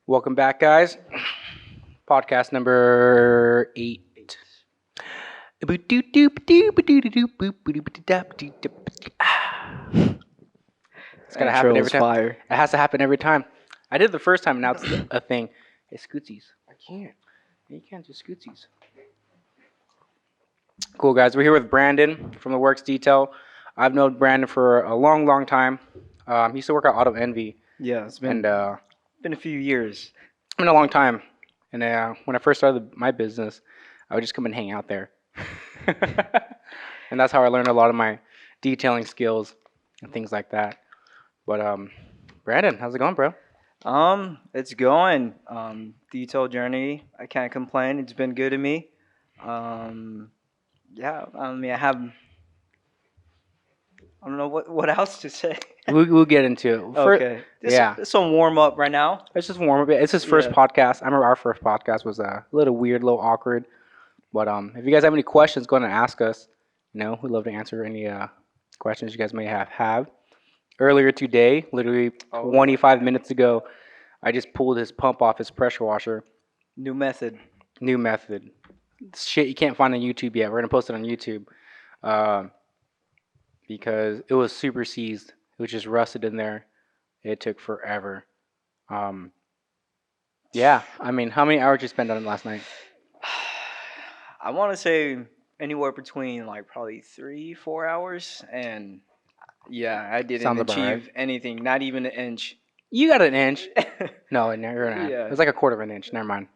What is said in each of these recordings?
Welcome back, guys. Podcast number 8. It's gonna happen Intro every is time. fire. It has to happen every time. I did it the first time, and now it's a thing. Hey, Scootsies. I can't. You can't do Scootsies. Cool, guys. We're here with Brandon from the Works Detail. I've known Brandon for a long, long time. He used to work at Auto Envy, Yeah, it's and been a few years. it's been a long time. And when I first started my business, I would just come and hang out there. And that's how I learned a lot of my detailing skills and things like that. But Brandon, how's it going, bro? It's going. Detail journey. I can't complain. It's been good to me. Yeah. I mean, I don't know what else to say. We'll get into it. Okay. This some warm up right now. Let's just warm up. It's his first Yeah. podcast. I remember our first podcast was a little weird, a little awkward. But if you guys have any questions, go ahead and ask us. We'd love to answer any questions you guys may have. Earlier today, literally 25 minutes ago, I just pulled his pump off his pressure washer. New method. New method. Shit you can't find on YouTube yet. We're gonna post it on YouTube because it was super seized. It was just rusted in there. It took forever. Yeah. I mean, how many hours did you spend on it last night? I want to say anywhere between like probably 3-4 hours, and yeah, I didn't Sounds about achieve right. anything. Not even an inch. You got an inch. No, you're not. Yeah. It was like a quarter of an inch. Never mind.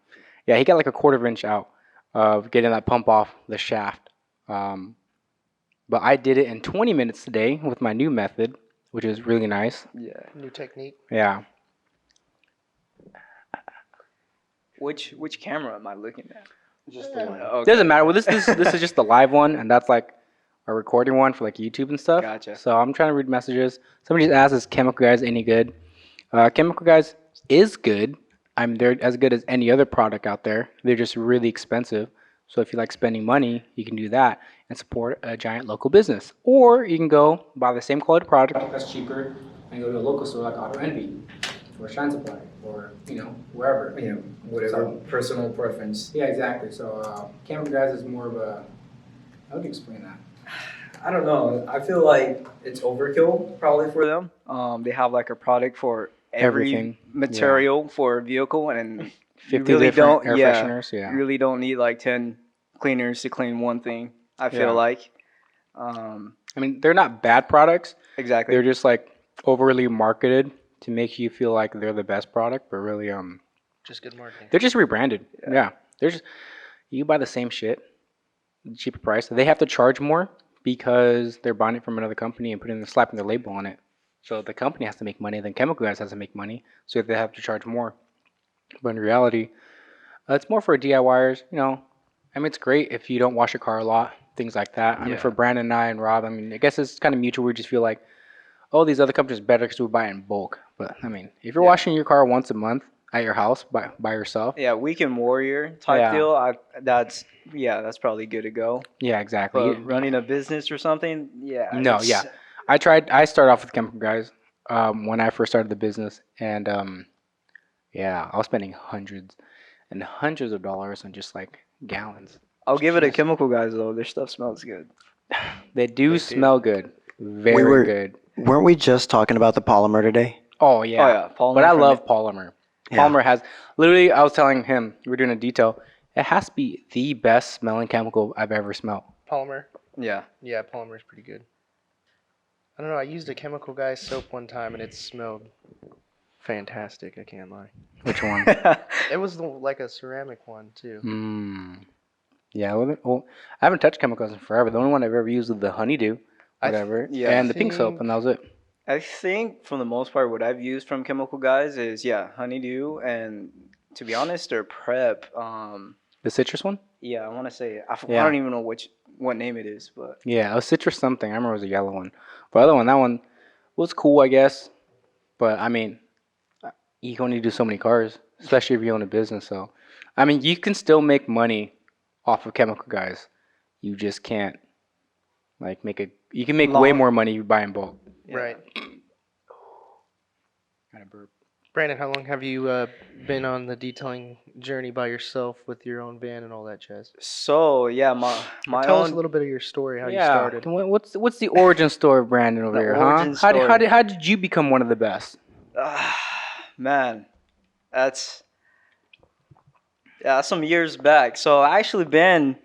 Yeah, he got like a quarter of an inch out of getting that pump off the shaft. But I did it in 20 minutes today with my new method, which is really nice. Yeah. New technique. Yeah. Which camera am I looking at? Just It Okay. doesn't matter. Well, this is just the live one, and that's like a recording one for like YouTube and stuff. Gotcha. So I'm trying to read messages. Somebody just asked, "Is Chemical Guys any good?" Chemical Guys is good. They're as good as any other product out there. They're just really expensive. So if you like spending money, you can do that and support a giant local business. Or you can go buy the same quality product that's cheaper and go to a local store like Auto Envy or Shine Supply or wherever. Whatever personal preference. Yeah, exactly. So Chemical Guys is more of a. How would you explain that? I don't know. I feel like it's overkill probably for them. They have like a product for every Everything, material for a vehicle, and 50 really different don't- air yeah. fresheners. Yeah. you really don't need like 10 cleaners to clean one thing. I feel Yeah. like. I mean, they're not bad products. Exactly. They're just like overly marketed to make you feel like they're the best product, but really, Just good marketing. they're just rebranded. Yeah. They're just you buy the same shit, cheaper price. They have to charge more because they're buying it from another company and slapping their label on it. So the company has to make money, then Chemical Guys has to make money, so they have to charge more. But in reality, it's more for DIYers. I mean, it's great if you don't wash your car a lot, things like that. I mean, Yeah. for Brandon and I and Rob, I mean, I guess it's kind of mutual. We just feel like, oh, these other companies are better because we buy it in bulk. But I mean, if you're Yeah. washing your car once a month at your house by yourself, Yeah, weekend warrior type Yeah. deal. That's probably good to go. yeah, exactly. But running a business or something, yeah. No, it's- yeah. I started off with Chemical Guys when I first started the business, and yeah, I was spending hundreds and hundreds of dollars on just like gallons. I'll give it a Jeez. Chemical Guys though. Their stuff smells good. They do smell good, very were- good. Weren't we just talking about the polymer today? Oh yeah, Oh yeah, Polymer but I from love it. Polymer. Yeah. Polymer has literally. I was telling him we were doing a detail. It has to be the best smelling chemical I've ever smelled. Polymer. Yeah. Yeah, polymer is pretty good. I don't know. I used a Chemical Guy soap one time and it smelled fantastic. I can't lie. Which one? It was like a ceramic one too. Yeah, well, I haven't touched chemicals in forever. The only one I've ever used was the honeydew, whatever, yeah, and I the pink soap, and that was it. I think for the most part, what I've used from Chemical Guys is honeydew, and to be honest, their prep. The citrus one? Yeah, I want to say I Yeah. don't even know what name it is, but Yeah, it was citrus something. I remember it was a yellow one. But the other one, that one was cool, I guess. But I mean, you can only do so many cars, especially if you own a business. So, I mean, you can still make money off of Chemical Guys. You just can't like make a. You can make way Long- more money if you buy in bulk. yeah. Right. Kind of burp. Brandon, how long have you been on the detailing journey by yourself with your own van and all that jazz? So yeah, my Tell us own a little bit of your story, how you Yeah. started. What's the origin story of Brandon over The here, origin huh? story. How did you become one of the best? Man, that's some years back. So I actually been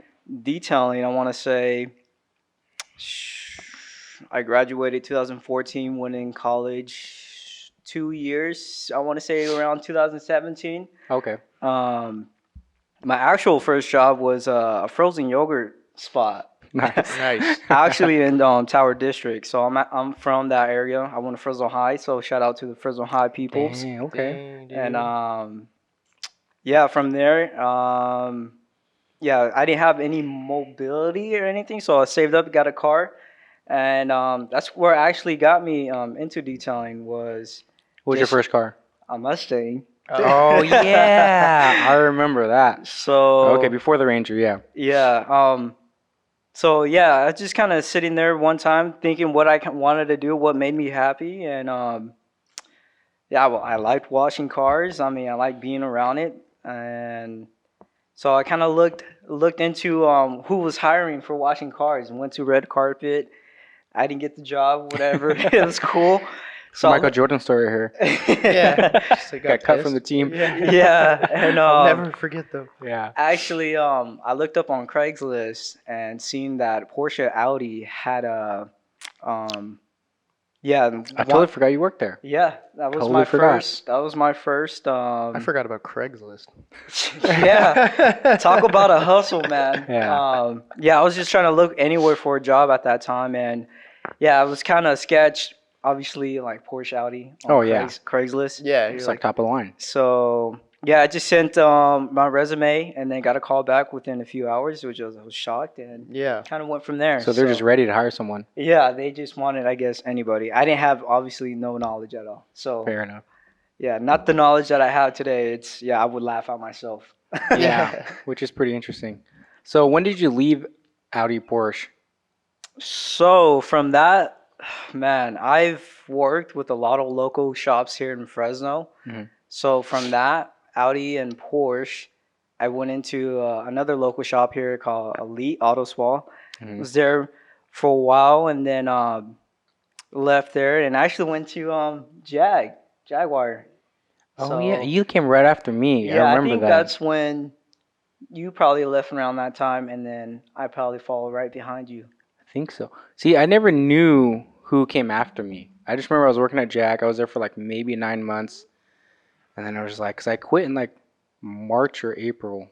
detailing. I want to say I graduated 2014, went in college 2 years. I want to say around 2017. Okay. My actual first job was a frozen yogurt spot. Nice. Nice. Actually in Tower District. So I'm from that area. I went to Fresno High. So shout out to the Fresno High peoples. Dang, okay. Dang, dude. And yeah, from there, yeah, I didn't have any mobility or anything, so I saved up, got a car, and that's where actually got me into detailing was What was your just first car? a Mustang. Oh yeah, I remember that. So Okay, before the Ranger, yeah. yeah, so yeah, I was just kind of sitting there one time thinking what I wanted to do, what made me happy, and yeah, well, I liked washing cars. I mean, I like being around it, and so I kind of looked into who was hiring for washing cars and went to red carpet. I didn't get the job, whatever. It was cool. So Michael Jordan story here. Yeah. Just, like, Got cut from the pissed. team. yeah, and I'll never forget them. Yeah. actually, I looked up on Craigslist and seen that Porsche Audi had a, yeah, I totally forgot you worked there. yeah, that was Totally my forgot. first. That was my first. I forgot about Craigslist. Yeah, talk about a hustle, man. Yeah. Yeah, I was just trying to look anywhere for a job at that time, and yeah, I was kind of sketched. Obviously, like Porsche Audi on Oh, yeah. Craigslist. Yeah, It's you're like top of the line. So yeah, I just sent my resume and then got a call back within a few hours, which I was shocked and yeah. kind of went from there. So they're just ready to hire someone. yeah, they just wanted, I guess, anybody. I didn't have obviously no knowledge at all. So Fair enough. yeah, not the knowledge that I have today. It's yeah, I would laugh at myself. Yeah, which is pretty interesting. So when did you leave Audi Porsche? So from that, man, I've worked with a lot of local shops here in Fresno. Mhm. So from that, Audi and Porsche, I went into another local shop here called Elite Auto Spa. Mhm. Was there for a while and then left there and actually went to Jaguar. Oh yeah, So, you came right after me. yeah, I I remember think that. that's when you probably left around that time, and then I probably followed right behind you. I think so. See, I never knew who came after me. I just remember I was working at Jack. I was there for like maybe 9 months, and then I was like, cause I quit in like March or April.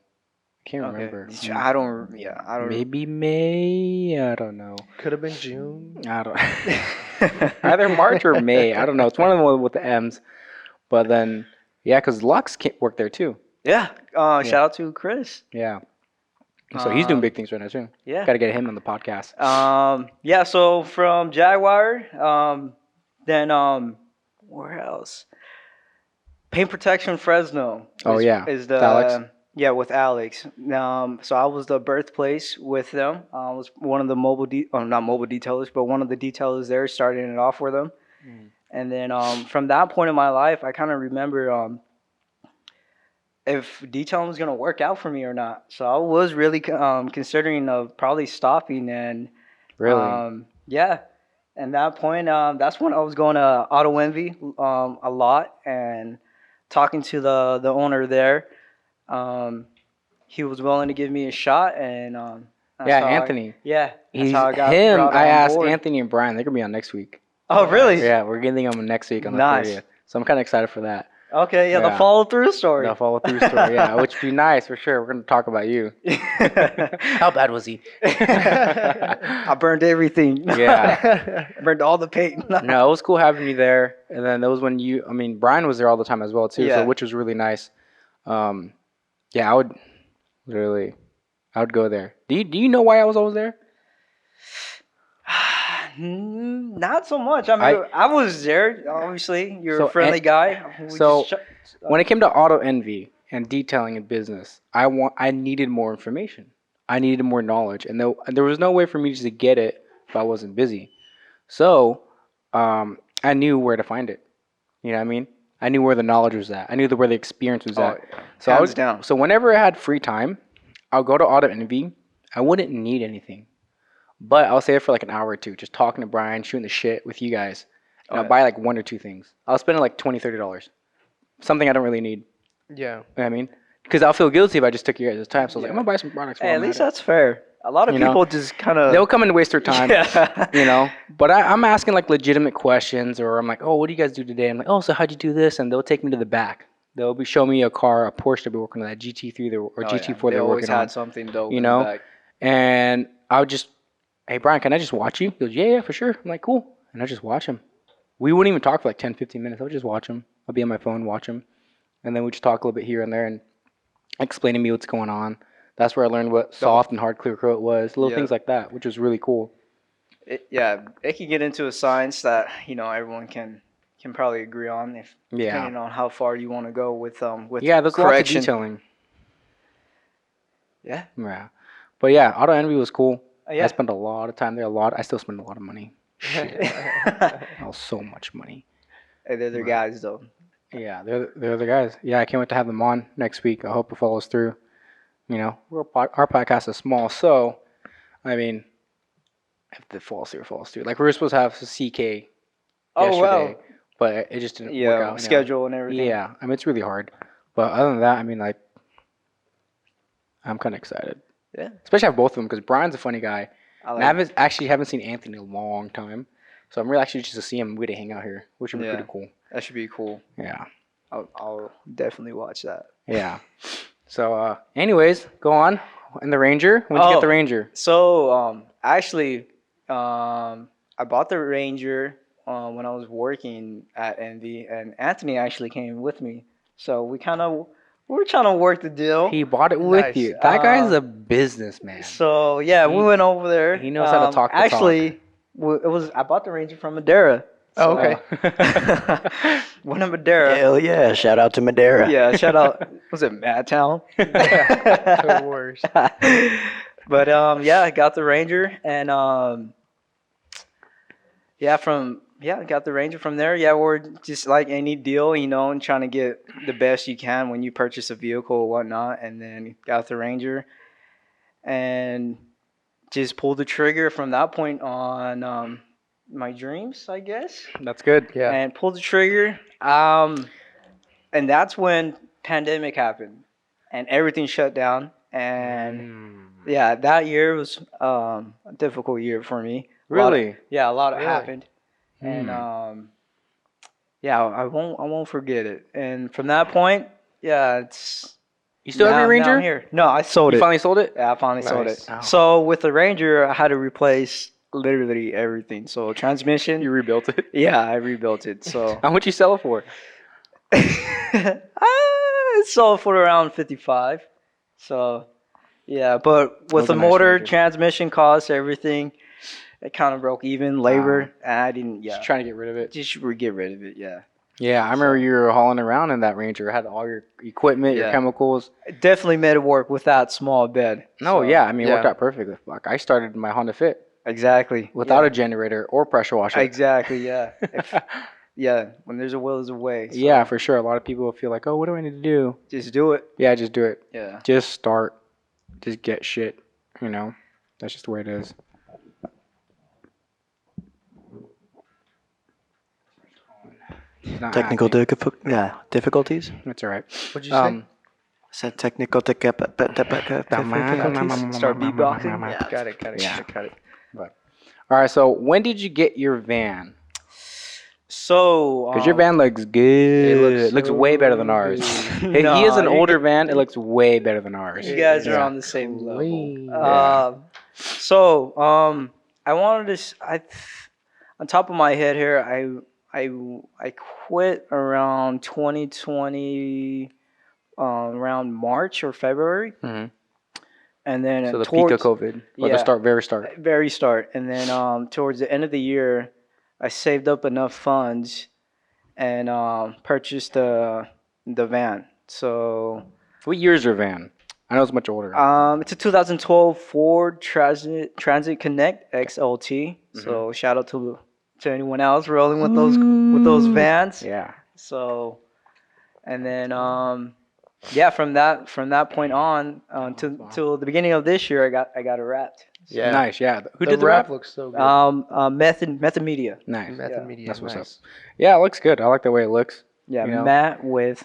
I can't remember. I don't. Yeah, I don't. Maybe May. I don't know. Could have been June. I don't. Either March or May. I don't know. It's one of the ones with the M's. But then, yeah, cause Lux worked there too. Yeah. Shout out to Chris. Yeah. So he's doing Um, big things right now too. Yeah. Got to get him on the podcast. Yeah. So from Jaguar, then where else? Paint Protection Fresno. Oh, yeah. Is With Alex? Yeah, with Alex. So I was the birthplace with them. I was one of the not mobile detailers, but one of the detailers there, starting it off for them. Mm. And then from that point in my life, I kind of remember if detailing was gonna work out for me or not. So I was really considering of probably stopping and Really? yeah. And that point, that's when I was going to Auto Envy a lot and talking to the owner there. He was willing to give me a shot, and that's Yeah, how Anthony. that's He's how I got him. brought I on asked board. Anthony and Brian. They're gonna be on next week. Oh, really? Yeah, we're getting them next week on the Nice. 30th. So I'm kind of excited for that. Okay, yeah, the Yeah. follow through story. The follow through story, yeah, which would be nice for sure. We're gonna talk about you. How bad was he? I burned everything. Yeah. Burned all the paint. No, it was cool having you there. And then that was when Brian was there all the time as well too. Yeah. So which was really nice. Yeah, I would go there. Do you know why I was always there? Not so much. I mean, I was there. Obviously, you're So, a friendly guy. We so just when it came to auto envy and detailing in business, I needed more information. I needed more knowledge, and there was no way for me to get it if I wasn't busy. So I knew where to find it. You know what I mean? I knew where the knowledge was at. I knew where the experience was Oh, at. So hands down. So whenever I had free time, I'll go to Auto Envy. I wouldn't need anything, but I'll stay there for like an hour or two, just talking to Brian, shooting the shit with you guys. And I'll buy like one or two things. I'll spend like $20, $30. Something I don't really need. Yeah. You know what I mean? Because I'll feel guilty if I just took your guys' time. So I was like, I'm gonna buy some products. Hey, while at I'm least at it. that's fair. A lot of You know? people just kind of. They'll come and waste their time. Yeah. You know, but I'm asking like legitimate questions, or I'm like, oh, what do you guys do today? I'm like, oh, so how'd you do this? And they'll take me to the back. They'll be showing me a car, a Porsche they'll be working on, that GT3 or Oh, GT4 yeah. They they're always working had on. something dope. You in the know? back. And I would just, hey Brian, can I just watch you? He goes, yeah, for sure. I'm like, cool. And I just watch him. We wouldn't even talk for like 10, 15 minutes. I would just watch him. I'll be on my phone, watch him, and then we just talk a little bit here and there and explain to me what's going on. That's where I learned what soft and hard clear coat was, little Yeah. things like that, which was really cool. It can get into a science that everyone can probably agree on if Yeah. depending on how far you want to go with Yeah, there's lots of correction. detailing. Yeah. Yeah. But yeah, Auto Envy was cool. Yeah. I spent a lot of time there. I still spend a lot of money. Shit. Oh, so much money. Hey, they're the Right. guys though. Yeah, they're the guys. Yeah, I can't wait to have them on next week. I hope it follows through. You know, our podcast is small, so I mean, if it falls through, it falls through. Like we were supposed to have CK Oh yesterday, wow. but it just didn't work Yeah, out. you know. schedule and everything. Yeah, I mean it's really hard. But other than that, I mean like, I'm kind of excited. Yeah. Especially have both of them because Brian's a funny guy. I And I haven't seen Anthony in a long time, so I'm really actually just to see him. We to hang out here, which would be Yeah. pretty cool. That should be cool. Yeah, I'll definitely watch that. yeah. So, anyways, go on. And the Ranger. When'd you get the Oh. Ranger? So actually, I bought the Ranger when I was working at Envy, and Anthony actually came with me. So we're trying to work the deal. He bought it with Nice. you. That guy's a businessman. So yeah, we went over there. he knows how to talk the Actually, I bought the Ranger from Madeira. Oh, okay. One of Madeira. Hell yeah! Shout out to Madeira. Yeah, shout out. Was it Madtown? The worst. But yeah, I got the Ranger, and I got the Ranger from there. Yeah, we're just like any deal, and trying to get the best you can when you purchase a vehicle or whatnot, and then got the Ranger, and just pulled the trigger from that point on my dreams, I guess. That's good. Yeah. And pulled the trigger. And that's when pandemic happened, and everything shut down. And yeah, that year was a difficult year for me. Really? A lot Really? happened, and I won't forget it. And from that point, yeah, it's You still have your now I'm Ranger? here. No, I sold You it. finally sold it? Yeah, I finally sold Nice. it. Oh. So with the Ranger, I had to replace literally everything. So transmission. You rebuilt it? Yeah, I rebuilt it. So How much you sell it for? I sold for around 55. So yeah, but with Those the are nice motor, Rangers. transmission costs, everything, it kind of broke even. Labor, and I didn't. Yeah, Just trying to get rid of it. just get rid of it. Yeah, Yeah, I remember you were hauling around in that Ranger. Had all your equipment, your Yeah. chemicals. it definitely made it work with that small bed. No, So, yeah, I mean, it worked yeah. out perfectly. Fuck, I started my Honda Fit exactly. without yeah. a generator or pressure washer. Exactly. Yeah. Yeah. When there's a will, there's a way. So Yeah, for sure. A lot of people feel like, oh, what do I need to do? just do it. Yeah, just do it. Yeah. Just start. Just get shit. You know, that's just the way it is. It's not Technical happening. difficulties. That's all right. What'd you say? Said technical difficulties. Start beatboxing? Yeah. Got it. Yeah. Got it. All right. So when did you get your van? So. Because your van looks good. It looks so way better than ours. good. He is an Nah, older van. It looks way better than ours. You guys are Yeah. on the same level. Yeah. I wanted to. On top of my head here, I quit around 2020, around March or February, Mhm. and then So the peak of COVID, or yeah. the very start. very start, and then towards the end of the year, I saved up enough funds and purchased the van. So What year is your van? I know it's much older. it's a 2012 Ford Transit Connect XLT. So shout out to anyone else rolling with those vans. Yeah. So And then yeah, from that point on till the beginning of this year, I got it wrapped. Yeah. Nice. Yeah. Who the did the wrap rap? looks so good. Method Media. Nice. Method yeah. Media. That's what's up. Nice. Yeah, it looks good. I like the way it looks. Yeah, You know? matte with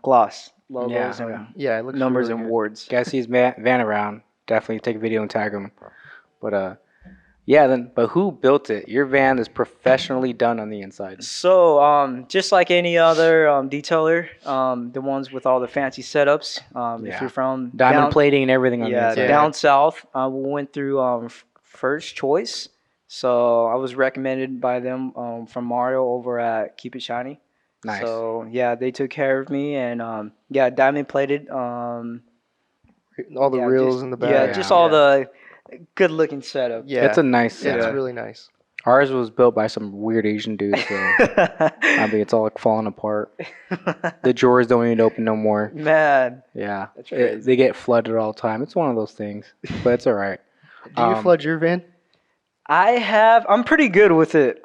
gloss logos Yeah, and yeah. Yeah, it looks numbers really and good. words. Guys sees van around. Definitely take a video and tag him. But yeah. But who built it? Your van is professionally done on the inside. So, just like any other detailer, the ones with all the fancy setups. If Yeah. you're from Diamond plating and everything on the yeah, inside. down south, we went through First Choice. So I was recommended by them from Mario over at Keep It Shiny. Nice. So yeah, they took care of me and yeah, diamond plated. All the Yeah, reels just, in the back. yeah, just all the good looking setup. Yeah. It's a nice Yeah, setup. it's really nice. Ours was built by some weird Asian dude, so I mean it's all like falling apart. The drawers don't even open no more. Man, Yeah, That's crazy. they get flooded all the time. It's one of those things, but it's all right. Do you flood your van? I'm pretty good with it.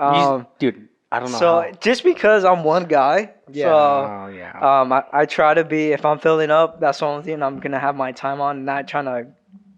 Dude, I don't know. So how. just because I'm one guy, Yeah. so Oh yeah. I try to be, if I'm filling up, that's the only thing I'm gonna have my time on, not trying to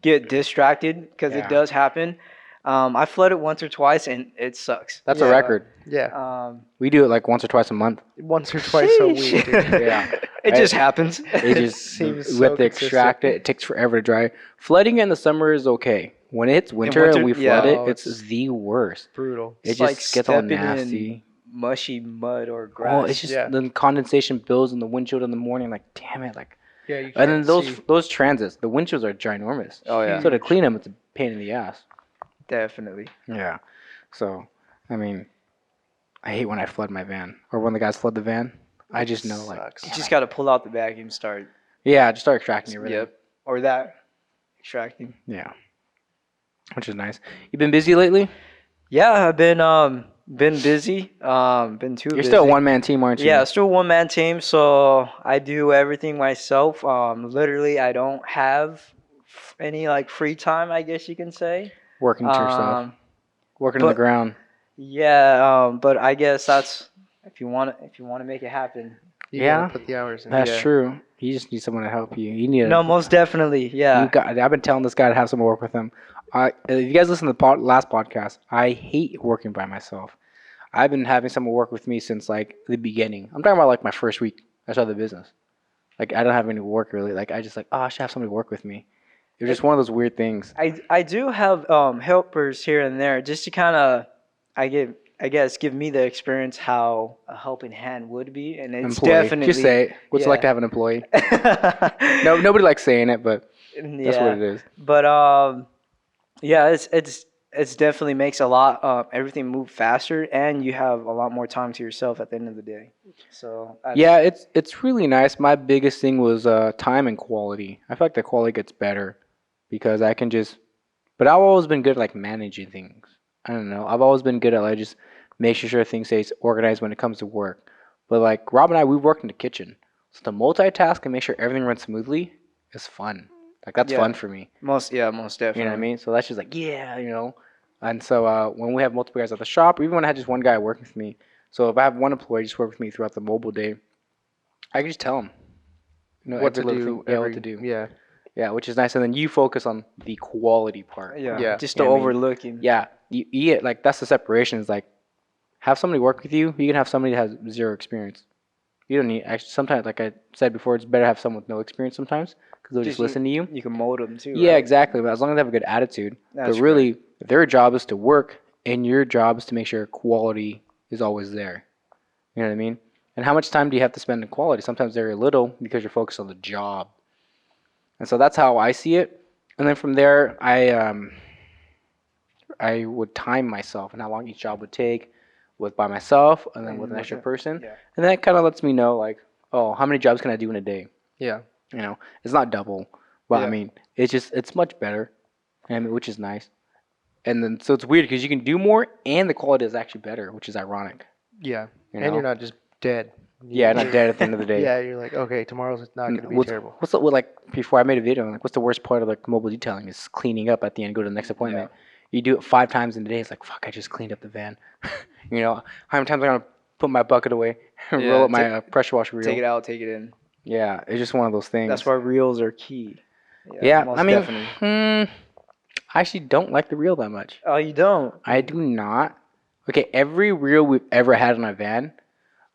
get distracted because Yeah. it does happen. I flooded once or twice and it sucks. That's Yeah. a record. Yeah. We do it like once or twice a month. Once or twice a week. Dude. Yeah. It just happens. It just Seems we so have to extract it. It takes forever to dry. Flooding in the summer is okay. When it's winter and we flood yeah. it, Oh, it's it's the worst. Brutal. It It's just like gets all stepping in nasty. mushy mud or grass. Oh, it's just Yeah. the condensation builds in the windshield in the morning. Like, damn it! Like, Yeah, you and then can't see. those transits, the windshields are ginormous. Oh, yeah. So to clean them, it's a pain in the ass. Definitely. Yeah. So, I mean, I hate when I flood my van or when the guys flood the van. I just know, like, Sucks. You just got to pull out the vacuum, start. yeah, just start extracting everything. Yep. Or that. Extracting. Yeah. Which is nice. You been busy lately? Yeah, I've been busy. Been too You're busy. still a one-man team, aren't you? Yeah, still one man team, so I do everything myself. Literally, I don't have any like free time, I guess you can say. Working to yourself. Um, Working on the but- ground. yeah, but I guess that's if you want to make it happen. You Yeah. gotta put the hours in. That's Yeah. true. You just need someone to help you. You need a, No, most definitely, yeah. I've been telling this guy to have someone work with him. If you guys listen to the last podcast, I hate working by myself. I've been having someone work with me since like the beginning. I'm talking about like my first week I started the business. Like I don't have any work really. Like I just like, oh, I should have somebody work with me. It was just one of those weird things. I do have helpers here and there just to kind of I guess give me the experience how a helping hand would be, and it's Employee. definitely Just say it. What's it like to have an employee? No, nobody likes saying it, but that's what it is. But yeah, it's definitely makes a lot everything move faster, and you have a lot more time to yourself at the end of the day. So Yeah, it's really nice. My biggest thing was time and quality. I feel like the quality gets better because I can just. But I've always been good at like managing things. I don't know. I've always been good at like just making sure things stay organized when it comes to work. But like Rob and I, we work in the kitchen, so to multitask and make sure everything runs smoothly is fun. Like that's Yeah. fun for me. most definitely. You know what I mean? So that's just like yeah, you know. And so when we have multiple guys at the shop, or even when I had just one guy working with me. So if I have one employee just work with me throughout the mobile day, I can just tell him, you know, What to every little do? thing- yeah, what to do. Yeah. Yeah, which is nice. And then you focus on the quality part. Yeah, Yeah. just You the know what I mean? overlooking. Yeah, you like that's the separation. Is like have somebody work with you. You can have somebody that has zero experience. You don't need actually. Sometimes, like I said before, it's better to have someone with no experience sometimes because they'll just listen to you. You can mold them too. Yeah, right? exactly. But as long as they have a good attitude. That's but really, their job is to work, and your job is to make sure quality is always there. You know what I mean? And how much time do you have to spend in quality? Sometimes very little because you're focused on the job. And so that's how I see it. And then from there, I would time myself and how long each job would take with by myself and then And with an with extra the- person. yeah. And that kind of lets me know like, oh, how many jobs can I do in a day? Yeah. You know, it's not double, but I Yeah. mean, it's much better, I mean, which is nice. And then so it's weird because you can do more and the quality is actually better, which is ironic. Yeah. You And know? you're not just dead. Yeah, not dead at the end of the day. Yeah, you're like, okay, tomorrow's not going to be what's, terrible. What's the, like before I made a video? I'm like, what's the worst part of like mobile detailing? Is cleaning up at the end, go to the next appointment. You do it 5 times in a day. It's like fuck, I just cleaned up the van. You know, how many times am I gonna put my bucket away, and Yeah, roll up my pressure washer reel. Take it out, take it in. Yeah, it's just one of those things. That's why reels are key. Yeah, most I mean, definitely. I actually don't like the reel that much. Oh, you don't? I do not. Okay, every reel we've ever had in a van,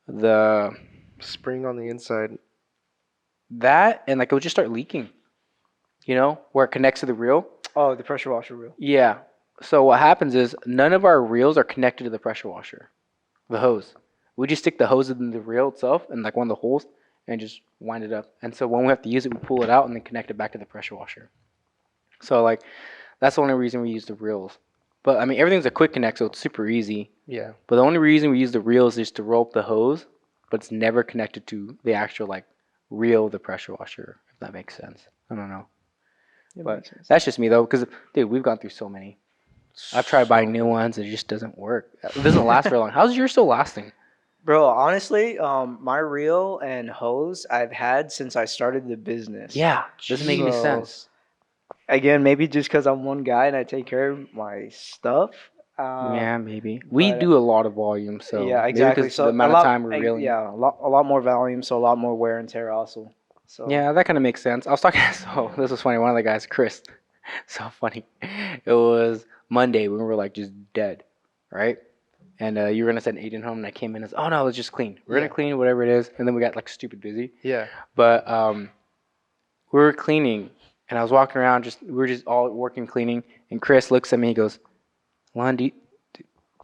the Spring on the inside. that and like it would just start leaking. You know, where it connects to the reel. Oh, the pressure washer reel. Yeah. So what happens is none of our reels are connected to the pressure washer, the hose. We just stick the hose in the reel itself and like one of the holes and just wind it up. And so when we have to use it, we pull it out and then connect it back to the pressure washer. So like that's the only reason we use the reels. But I mean everything's a quick connect, so it's super easy. Yeah. But the only reason we use the reels is to roll up the hose, but it's never connected to the actual like reel of the pressure washer, if that makes sense. I don't know. But that's just me though, because dude, we've gone through so many. I've tried buying new ones, it just doesn't work. It doesn't last very long. How's yours still lasting? Bro, honestly, my reel and hose I've had since I started the business. Yeah, doesn't make any So, sense. Again, maybe just because I'm one guy and I take care of my stuff. Yeah, maybe. We but, do a lot of volume, so yeah, maybe exactly. 'cause So the amount a lot, of time we're reeling. yeah, a lot more volume, so a lot more wear and tear also. So Yeah, that kind of makes sense. I was talking. So this was funny. One of the guys, Chris, so funny. It was Monday when we were like just dead, right? And you were gonna send Aiden home, and I came in and said, "Oh no, let's just clean. We're gonna clean whatever it is." And then we got like stupid busy. Yeah. But we were cleaning, and I was walking around. We were just all working cleaning, and Chris looks at me. He goes, "Lon, do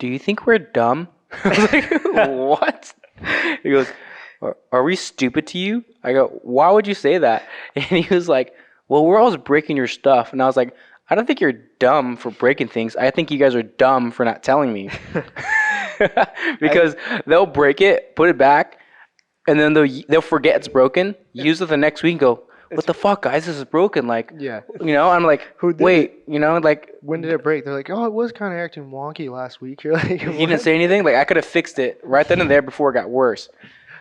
you think we're dumb?" I was like, "What?" He goes, are we stupid to you? I go, why would you say that? And he was like, well, we're always breaking your stuff. And I was like, I don't think you're dumb for breaking things. I think you guys are dumb for not telling me. Because they'll break it, put it back, and then they'll forget it's broken, use it the next week and go, what the fuck, guys? This is broken. Like, Yeah. you know, I'm like, Who did wait, you know, like, When did it break? They're like, oh, it was kind of acting wonky last week. You're like, he didn't say anything. Like, I could have fixed it right then and there before it got worse.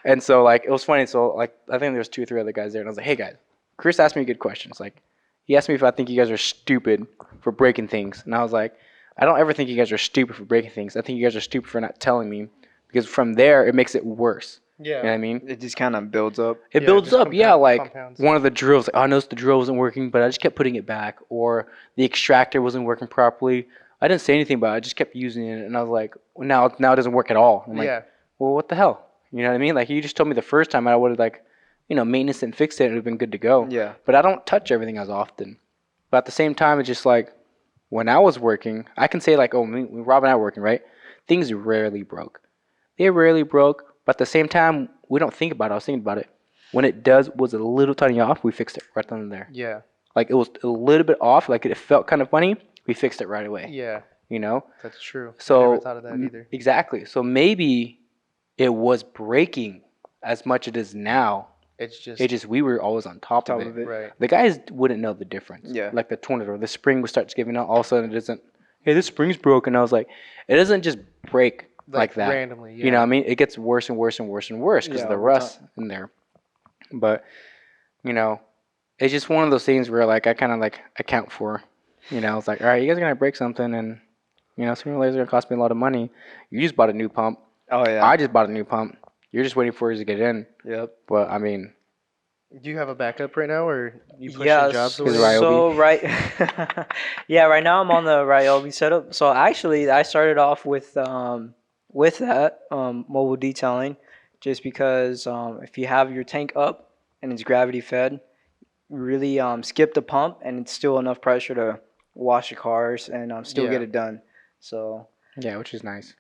And so, like, it was funny. So, like, I think there was 2 or 3 other guys there. And I was like, hey, guys, Chris asked me a good question. It's like, he asked me if I think you guys are stupid for breaking things. And I was like, I don't ever think you guys are stupid for breaking things. I think you guys are stupid for not telling me. Because from there, it makes it worse. Yeah. You know what I mean? it just kind of builds up. It Yeah, builds just up, yeah. Like compounds. one of the drills, like, oh, I noticed the drill wasn't working, but I just kept putting it back. Or the extractor wasn't working properly. I didn't say anything about it. I just kept using it. And I was like, well, now it doesn't work at all. I'm like, Yeah. well, what the hell? You know what I mean? Like, you just told me the first time I would have, like, you know, maintenance and fixed it. It would have been good to go. Yeah. But I don't touch everything as often. But at the same time, it's just like, when I was working, I can say, like, oh, when Rob and I were working, right? Things rarely broke. They rarely broke. But at the same time, we don't think about it. I was thinking about it. When it was a little tiny off, we fixed it right then and there. Yeah. Like, it was a little bit off. Like, it felt kind of funny. We fixed it right away. Yeah. You know? That's true. So, I never thought of that either. Exactly. So maybe it was breaking as much as it is now. It's just. We were always on top of it. Right. The guys wouldn't know the difference. Yeah. Like the tornado, the spring would start giving out. All of a sudden, it isn't. Hey, this spring's broken. I was like, it doesn't just break like that. Randomly. Yeah. You know what I mean? It gets worse and worse and worse and worse because Yeah, of the over rust in there. But, you know, it's just one of those things where, like, I kind of, like, account for. You know, it's like, all right, you guys are going to break something and, you know, sooner or later it's going to cost me a lot of money. You just bought a new pump. Oh yeah. I just bought a new pump. You're just waiting for yours to get in. Yep. But, I mean, Do you have a backup right now, or you pushing Yeah, jobs Is away? it so right, yeah, right now I'm on the Ryobi setup. So actually, I started off with that mobile detailing, just because if you have your tank up and it's gravity fed, really skip the pump and it's still enough pressure to wash the cars and still Yeah. get it done. So yeah, which is nice.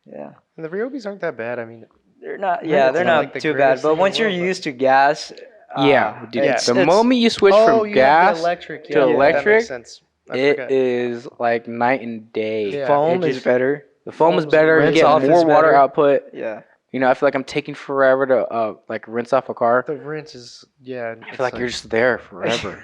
yeah, And the Ryobis aren't that bad. I mean, they're not. Yeah, Yeah, it's they're not not like the too bad. greatest But thing in the once you're world, but- used to gas, Yeah, dude. it's- The moment you switch oh, from you have gas, the electric. to Yeah, electric, that makes sense. I it forgot. is like night and day. Yeah. foam it is just- better. The foam is Foam's better. You rinse get off is more water better. output. Yeah. You know, I feel like I'm taking forever to like rinse off a car. The rinse is I feel like you're just there forever.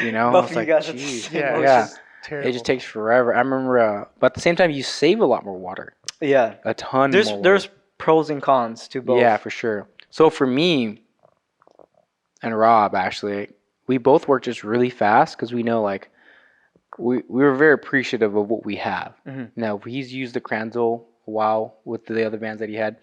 You know, But it's for like, you guys, it's geez. yeah, Yeah. yeah. Terrible. It just takes forever. I remember, but at the same time, you save a lot more water. Yeah. A ton There's more. Water. there's pros and cons to both. Yeah, for sure. So for me and Rob, actually, we both work just really fast because we know, like, we were very appreciative of what we have. Mhm. Now, if he's used the Kranzel a while with the other vans that he had.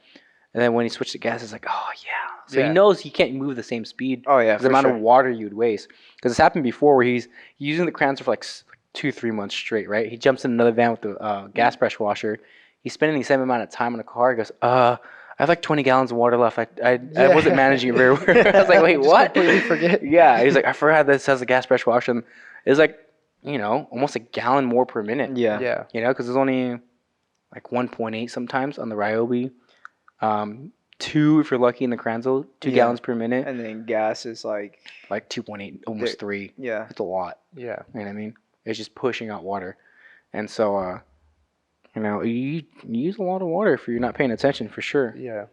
And then when he switched to gas, it's like, oh yeah. So Yeah. he knows he can't move the same speed. Oh yeah, The amount of water you'd waste. Because it's happened before where he's using the cranzer for like 2-3 months straight, right? He jumps in another van with the gas pressure washer. He's spending the same amount of time in the car. He goes, I have like 20 gallons of water left. I wasn't managing it very well. I was like, wait, Just what? completely forget. Yeah. He's like, I forgot this has a gas pressure washer. And it's like, almost a gallon more per minute. Yeah. Yeah. Because there's only like 1.8 sometimes on the Ryobi. 2 if you're lucky in the Kranzel, 2 Yeah. gallons per minute. And then gas is like 2.8, almost 3. yeah. It's a lot. Yeah. You know what I mean? It's just pushing out water. And so, you use a lot of water if you're not paying attention for sure. Yeah.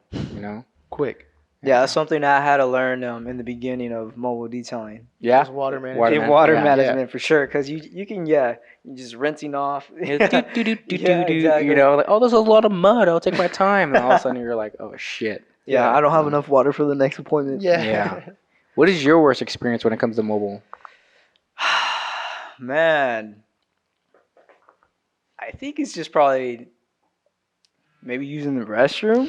Quick. Yeah, that's something that I had to learn in the beginning of mobile detailing. Yeah. Just water management. Water In man- water yeah. management for sure, because you can you're just rinsing off. Yeah, Exactly. like, oh, there's a lot of mud. I'll take my time. And all of a sudden you're like, oh, shit. Yeah, I don't have enough water for the next appointment. Yeah. Yeah. What is your worst experience when it comes to mobile? Man, I think it's just probably maybe using the restroom.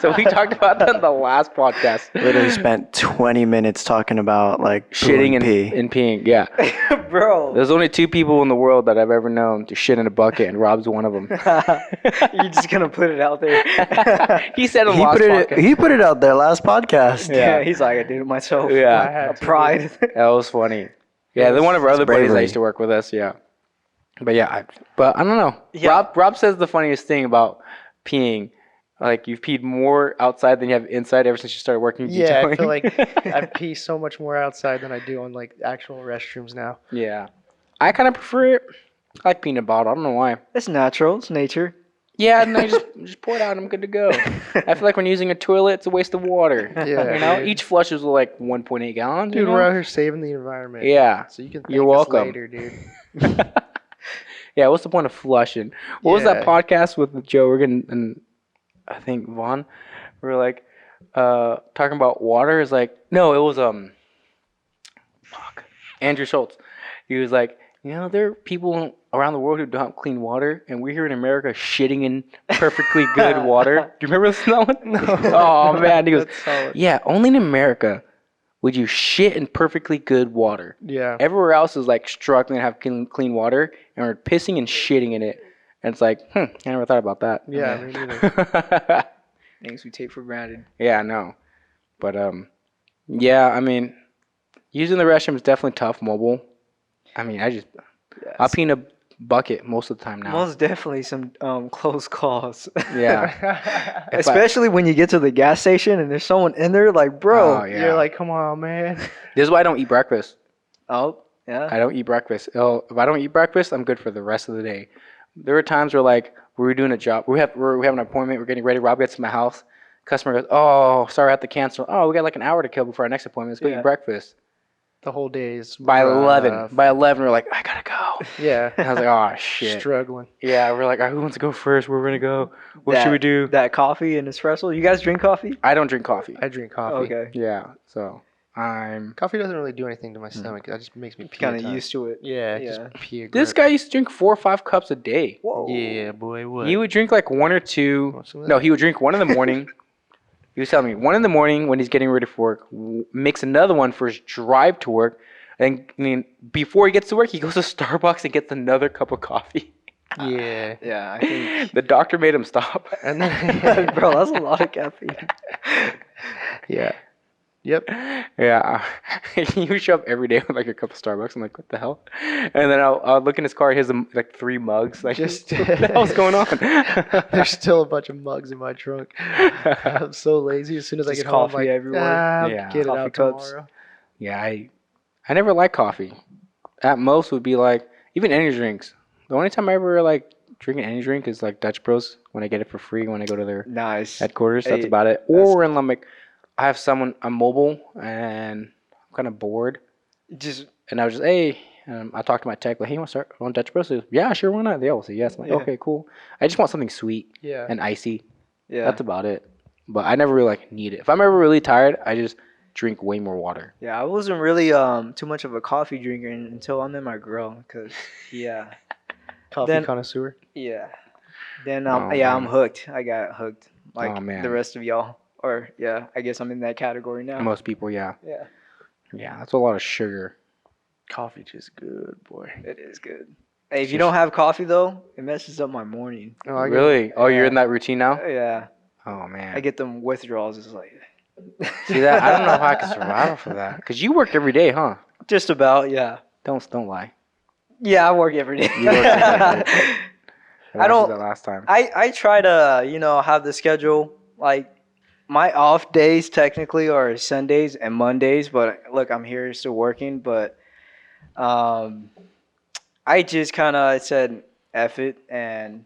so we talked about that in the last podcast. Literally spent 20 minutes talking about like Shitting and, pee. and peeing. Yeah. Bro. There's only 2 people in the world that I've ever known to shit in a bucket, and Rob's one of them. You're just going to put it out there. He said on the He last put it. podcast. He put it out there last podcast. Yeah, he's like, I did it myself. Yeah. I had to, Pride. That was funny. Yeah, they're one of our That's other buddies that bravery. used to work with us. Yeah. But yeah, I don't know. Yeah. Rob says the funniest thing about peeing. Like, you've peed more outside than you have inside ever since you started working Yeah, I detailing. feel like I pee so much more outside than I do on like actual restrooms now. Yeah. I kind of prefer it. I like peanut butter. I don't know why. It's natural. It's nature. Yeah, and I just pour it out and I'm good to go. I feel like when using a toilet, it's a waste of water. Yeah, dude. Each flush is like 1.8 gallons. Dude, we're out here saving the environment. Yeah. So you can You're thank us welcome. later, dude. Yeah, what's the point of flushing? What was that Yeah. podcast with Joe Rogan and I think Vaughn? We were like talking about water. Is like, no, it was Andrew Schultz. He was like, there are people around the world who don't have clean water, and we're here in America shitting in perfectly good water. Do you remember listening to that one? No. Oh man, he goes, That's solid. yeah, only in America would you shit in perfectly good water. Yeah. Everywhere else is like struggling to have clean water, and we're pissing and shitting in it. And it's like, I never thought about that. Yeah, me neither. Things we take for granted. Yeah, I know. But yeah, I mean, using the restroom is definitely tough mobile. I mean, I'll pee in a bucket most of the time now. Most definitely some close calls. Yeah. If I- Especially when you get to the gas station and there's someone in there, like, bro. Oh, yeah. You're like, come on, man. This is why I don't eat breakfast. Oh, yeah. I don't eat breakfast. If I don't eat breakfast, I'm good for the rest of the day. There were times where like we were doing a job, we have an appointment, we're getting ready. Rob gets to my house. Customer goes, oh, sorry, I have to cancel. Oh, we got like an hour to kill before our next appointment. Let's go Yeah. eat breakfast. The whole day is By rough. 11, we're like, I gotta go. Yeah. And I was like, oh shit. Struggling. Yeah, we're like, who wants to go first? Where we're gonna go? What should we do? That coffee and espresso. You guys drink coffee? I don't drink coffee. I drink coffee. Okay. Yeah, so I'm. Coffee doesn't really do anything to my stomach. That just makes me pee. Kind at of times. used to it. Yeah, Yeah. just pee. a This grip. guy used to drink 4 or 5 cups a day. Whoa. Yeah, boy, what? He would drink like 1 or 2. Want some of No, that? he would drink 1 in the morning. He was telling me 1 in the morning when he's getting ready for work. Mix another one for his drive to work. And I mean, before he gets to work, he goes to Starbucks and gets another cup of coffee. Yeah. Yeah, I think. The doctor made him stop. And then, Bro, that's a lot of caffeine. yeah. Yep. Yeah, he would show up every day with like a cup of Starbucks. I'm like, what the hell? And then I'll look in his car. He has like 3 mugs. Like, Just- what the hell's going on? There's still a bunch of mugs in my trunk. I'm so lazy. As soon as I Just get home, I'm coffee like, everywhere. I'll Yeah. get it Coffee out cups. tomorrow. Yeah, I never liked coffee. At most would be like even energy drinks. The only time I ever like drink an energy drink is like Dutch Bros when I get it for free when I go to their Nice. headquarters. That's Hey, about it. that's- Or when I'm like, I have someone, I'm mobile and I'm kind of bored, Just and I was just, hey, I talked to my tech like, hey, you want to start on Dutch Bros? He goes, yeah, sure, why not? They all say yes. I'm like, Yeah. okay, cool. I just want something sweet Yeah. and icy. yeah. That's about it. But I never really like need it. If I'm ever really tired, I just drink way more water. Yeah, I wasn't really too much of a coffee drinker until I met my girl. Cause yeah, Coffee Then- connoisseur. yeah. Then Oh, yeah, I'm man. hooked. I got hooked like Oh, man. the rest of y'all. Or yeah, I guess I'm in that category now. Most people, yeah. Yeah, Yeah, that's a lot of sugar. Coffee just good, boy. it is good. Hey, if you don't have coffee though, it messes up my morning. Oh, I get Really? Oh, you're in Yeah. that routine now? Yeah, Oh, man. I get them withdrawals. It's like See that? I don't know if I could survive off of that. Because you work every day, huh? just about, yeah. Don't lie. Yeah, I work every day. You work every day. I don't- That last time. I try to, have the schedule. Like, my off days technically are Sundays and Mondays, but look, I'm here still working, but I just kind of said F it and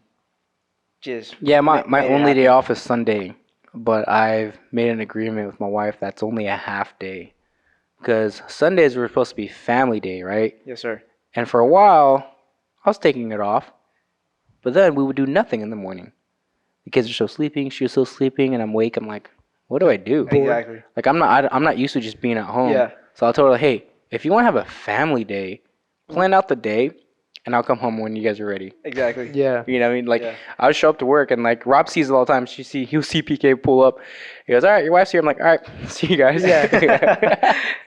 just Yeah, my made it only day happen. off is Sunday, but I've made an agreement with my wife that's only a half day. Because Sundays were supposed to be family day, right? Yes, sir. And for a while, I was taking it off, but then we would do nothing in the morning. The kids are still sleeping, she was still sleeping, and I'm awake. I'm like, what do I do? Exactly. Like I'm not used to just being at home. Yeah. So I told her, hey, if you want to have a family day, plan out the day, and I'll come home when you guys are ready. Exactly. Yeah. You know what I mean? Like Yeah. I would show up to work and like Rob sees it all the time. He'll see PK pull up. He goes, all right, your wife's here. I'm like, all right, see you guys. Yeah.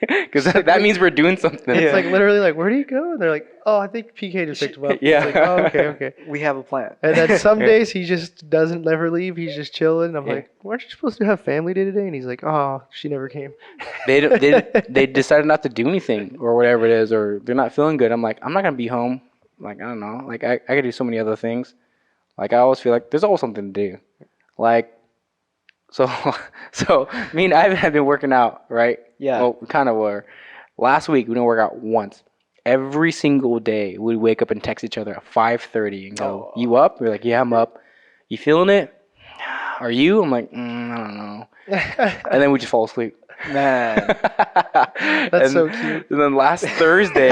Because that means we're doing something. It's like literally like, where do you go? And they're like, oh, I think PK just picked him up. Yeah. It's like, oh, okay, okay. We have a plan. And then some days he just doesn't never leave. He's just chilling. I'm Yeah. like, weren't you supposed to have family day today? And he's like, oh, she never came. They decided not to do anything or whatever it is, or they're not feeling good. I'm like, I'm not gonna be home. Like I don't know. Like I could do so many other things. Like I always feel like there's always something to do. Like so me and Ivan have been working out, right? Yeah. Well, we kind of were. Last week we didn't work out once. Every single day we'd wake up and text each other at 5:30 and go, "You up?" We're like, "Yeah, I'm up." "You feeling it?" "Are you?" I'm like, I don't know. And then we just fall asleep. Man. That's so cute. And then last Thursday,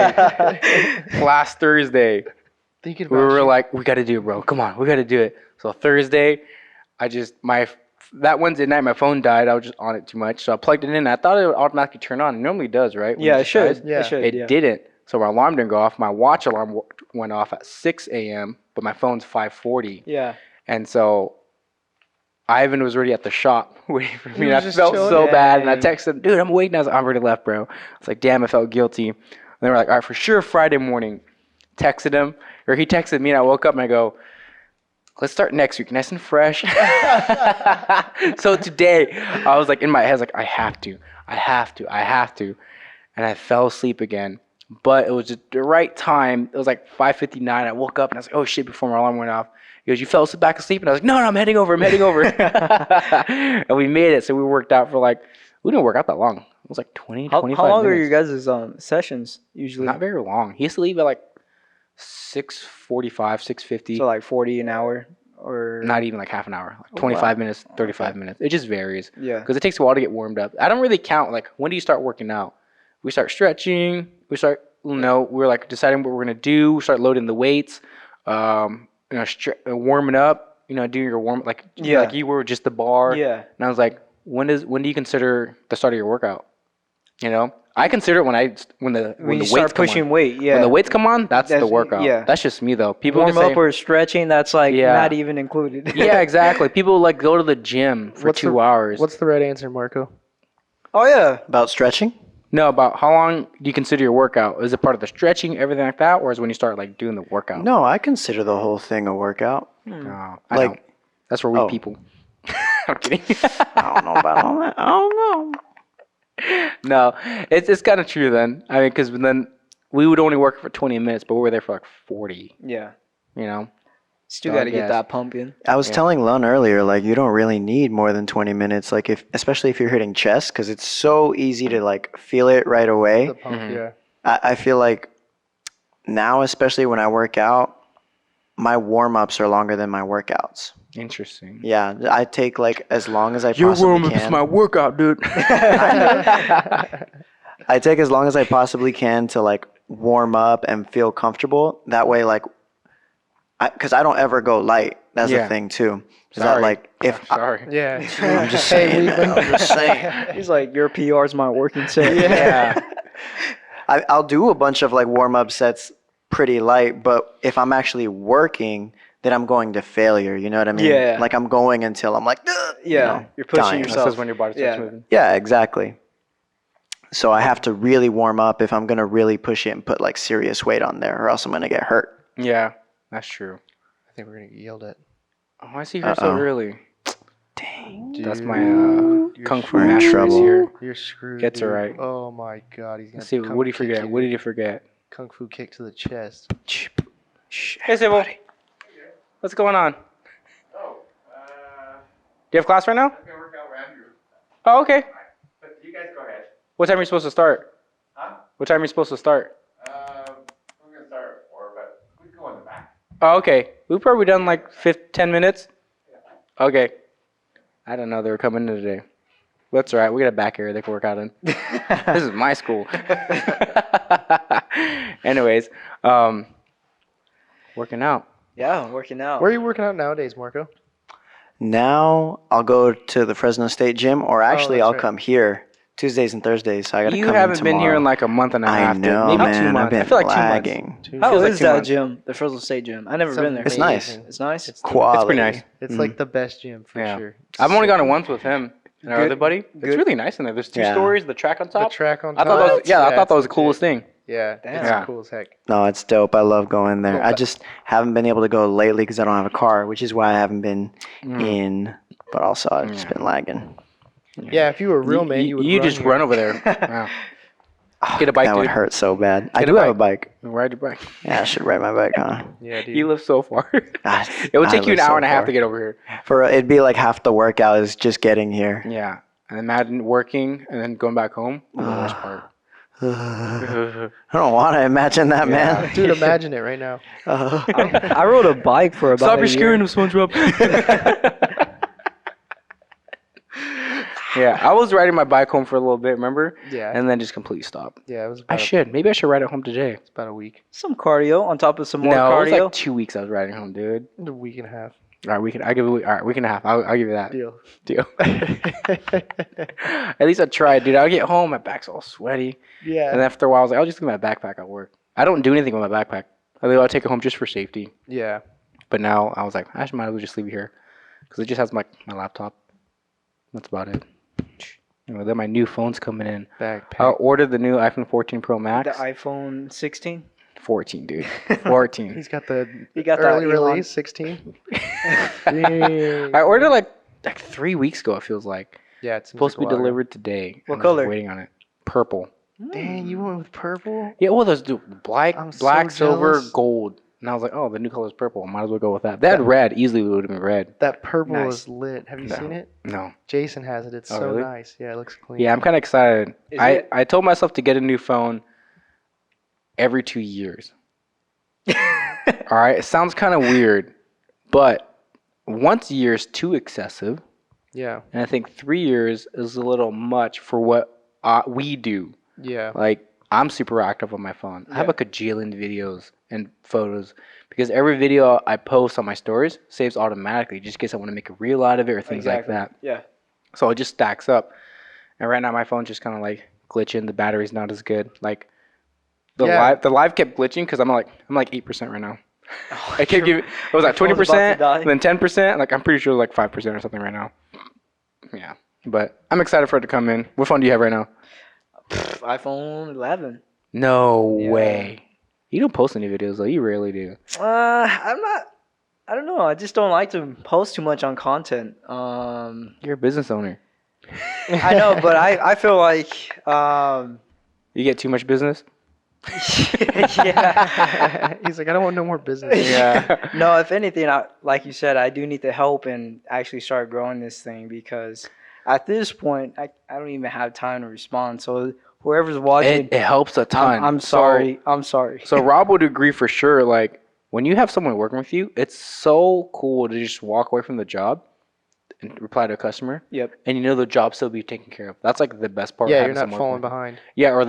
Thinking we about were you. like, we got to do it, bro. Come on, we got to do it. So Thursday, that Wednesday night, my phone died. I was just on it too much. So I plugged it in. I thought it would automatically turn on. It normally does, right? When Yeah, it just should. dies. Yeah. It should. It yeah. didn't. So my alarm didn't go off. My watch alarm went off at 6 a.m., but my phone's 5:40. Yeah. And so Ivan was already at the shop waiting for He me. And was I just felt chilling? so bad. And I Dang. texted him, dude, I'm awake now. I was like, I've already left, bro. I was like, damn, I felt guilty. And they were like, all right, for sure, Friday morning. Texted him, or he texted me, and I woke up and I go, let's start next week, nice and fresh. So today, I was like, in my head, I was like, I have to. And I fell asleep again. But it was just the right time. It was like 5:59. I woke up and I was like, oh shit, before my alarm went off. He goes, you fell back asleep? And I was like, no, I'm heading over. And we made it. So we worked out for we didn't work out that long. It was like 20, How 25 long are minutes. you guys' sessions usually? Not very long. He used to leave at like 6:45, 6:50. So like 40 an hour or Not even like half an hour. Like Oh, 25 wow. minutes, 35 minutes. It just varies. yeah. Because it takes a while to get warmed up. I don't really count, like, when do you start working out? We start stretching. We're like deciding what we're going to do. We start loading the weights, warming up, doing your warm, like you were just the bar. Yeah. And I was like, when do you consider the start of your workout? I consider it when the When you weights start come pushing on. weight, yeah. When the weights come on, that's the That's- workout. yeah. That's just me though. People warm can say, up or stretching, that's like Yeah. not even included. yeah, exactly. People like go to the gym for What's 2 hours. What's the right answer, Marco? Oh yeah. About stretching? No, about how long do you consider your workout? Is it part of the stretching, everything like that, or is it when you start like doing the workout? No, I consider the whole thing a workout. No, I Like- don't. That's for weak Oh. people. I'm kidding. I don't know about all that. I don't know. No, it's kind of true then. I mean, because then we would only work for 20 minutes, but we were there for like 40. Yeah. You know. Still So I got to get guess. that pumping. I was Yeah. telling Lun earlier, like you don't really need more than 20 minutes, like especially if you're hitting chest, because it's so easy to like feel it right away. The pump, Mhm. yeah. I feel like now, especially when I work out, my warm ups are longer than my workouts. Interesting. Yeah, I take like as long as I possibly can. workout, dude. I take as long as I possibly can to like warm up and feel comfortable. That way, like, because I don't ever go light. That's Yeah. the thing too. So Sorry. like if Sorry. Yeah. I'm just Hey, saying, we- I'm just saying. He's like, your PR is my working set. Yeah. I'll do a bunch of like warm up sets pretty light, but if I'm actually working, then I'm going to failure. You know what I mean? Yeah. Like I'm going until I'm like, "Ugh," you Yeah, know, you're pushing dying. This yourself. is when your body starts Yeah. moving. Yeah, exactly. So I have to really warm up if I'm gonna really push it and put like serious weight on there, or else I'm gonna get hurt. Yeah, that's true. I think we're gonna get yelled at. Oh, I see her so Uh-oh. early. Dang. That's my You're kung fu We're in master is trouble. here. You're screwed. Gets her dude. right. Oh my god, he's gonna. Let's see, what did he forget? What did he forget? Kung fu kick to the chest. Shh, Hey, Sybil. What's going on? Oh, Do you have class right now? I'm gonna work out where Andrew. Oh, okay. But you guys go ahead. What time are you supposed to start? Huh? What time are you supposed to start? We're gonna start at 4, but we can go in the back. Oh, okay. We've probably done like 10 minutes. Okay. I didn't know they were coming in today. That's all right. We got a back area they can work out in. This is my school. Anyways, working out. Yeah, working out. Where are you working out nowadays, Marco? Now I'll go to the Fresno State gym, or actually that's I'll right. come here Tuesdays and Thursdays. So I gotta You come haven't in been here in tomorrow. like a month and a half. I know, maybe 2 man. months. I've been I feel like 2 months. lagging. How Feels like is 2 that months. gym? The Fresno State gym. I've never It's been there. It's nice. It's nice. It's Quality. It's pretty nice. It's like the best gym for Yeah. sure. I've only gone to once with him and our Good- other buddy. It's good. really nice in there. There's 2 Yeah. stories, the track on The top. track on I top. thought that was, I thought that was the it's coolest legit. thing. Yeah, Damn. it's Yeah. cool as heck. No, it's dope. I love going there. Cool. I just haven't been able to go lately because I don't have a car, which is why I haven't been Mm. in. But also I've just Yeah. been lagging. Yeah, if you were a real man, you would You just here. run over there. Wow. Get a bike, That would dude. hurt so bad. I Get a do have a bike. bike. Ride your bike. Yeah, I should ride my bike, huh? Yeah, dude. You live so far. God, It would I take you an live so hour and a half far. to get over here. For it'd be like half the workout is just getting here. Yeah. And imagine working and then going back home. The worst part. I don't want to imagine that, man. Dude, imagine it right now. I rode a bike for about Stop a your year. scaring of SpongeBob. Yeah, I was riding my bike home for a little bit, remember? Yeah. And then just completely stopped. Yeah, it was I about, should. Maybe I should ride it home today. about a week. Some cardio on top of some more No, it was cardio. like 2 weeks I was riding home, dude. A week and a half. All right, I give it. All right, week and a half. I'll give you that Deal. deal. At least I tried, dude. I'll get home, my back's all sweaty, Yeah. and after a while, I was like, I'll just leave my backpack at work. I don't do anything with my backpack. I'll take it home just for safety. Yeah. But now I was like, I might as well just leave it here because it just has my laptop. That's about it. Then my new phone's coming in. I Backpack. ordered the new iPhone 14 Pro The Max. iPhone 16. 14, dude. 14. He's got the You got early that Elon. release, 16. Dang. I ordered like 3 weeks ago. It feels like Yeah, it's supposed to be delivered today. What and I'm just color? Waiting on it. Purple. Dang, you went with purple? Yeah, well, those black, I'm so black, silver, jealous. gold. And I was like, oh, the new color is purple. Might as well go with that. If they had red, easily it would have been red. That purple Nice. is lit. Have you No. seen it? No. Jason has it. It's Oh, so really? nice. Yeah, it looks clean. Yeah, I'm kind of excited. Is I, it- I told myself to get a new phone every 2 years. All right, it sounds kind of weird, but once a year is too excessive, Yeah. and I think 3 years is a little much for what we do. Yeah. Like, I'm super active on my phone. I have Yeah. a cajillion videos and photos because every video I post on my stories saves automatically just in case I want to make a reel out of it or things like that. Yeah. So it just stacks up. And right now my phone's just kind of like glitching. The battery's not as good. Like Yeah. the live kept glitching because I'm like 8% right now. I kept giving. It was like your phone's about to 20%, die. then 10%. Like I'm pretty sure like 5% or something right now. Yeah, but I'm excited for it to come in. What phone do you have right now? iPhone 11. No Yeah. way. You don't post any videos though. You rarely do. I'm not. I don't know. I just don't like to post too much on content. You're a business owner. I know, but I feel like You get too much business. yeah. He's like, I don't want no more business. Yeah. No, if anything, like you said, I do need the help and actually start growing this thing because at this point, I don't even have time to respond. So whoever's watching, It helps a ton. I'm sorry. I'm sorry. So Rob would agree for sure. Like when you have someone working with you, it's so cool to just walk away from the job and reply to a customer, Yep. and you know the job still be taken care of. That's like the best part. Yeah, of you're having not someone falling working with behind. you. Yeah, or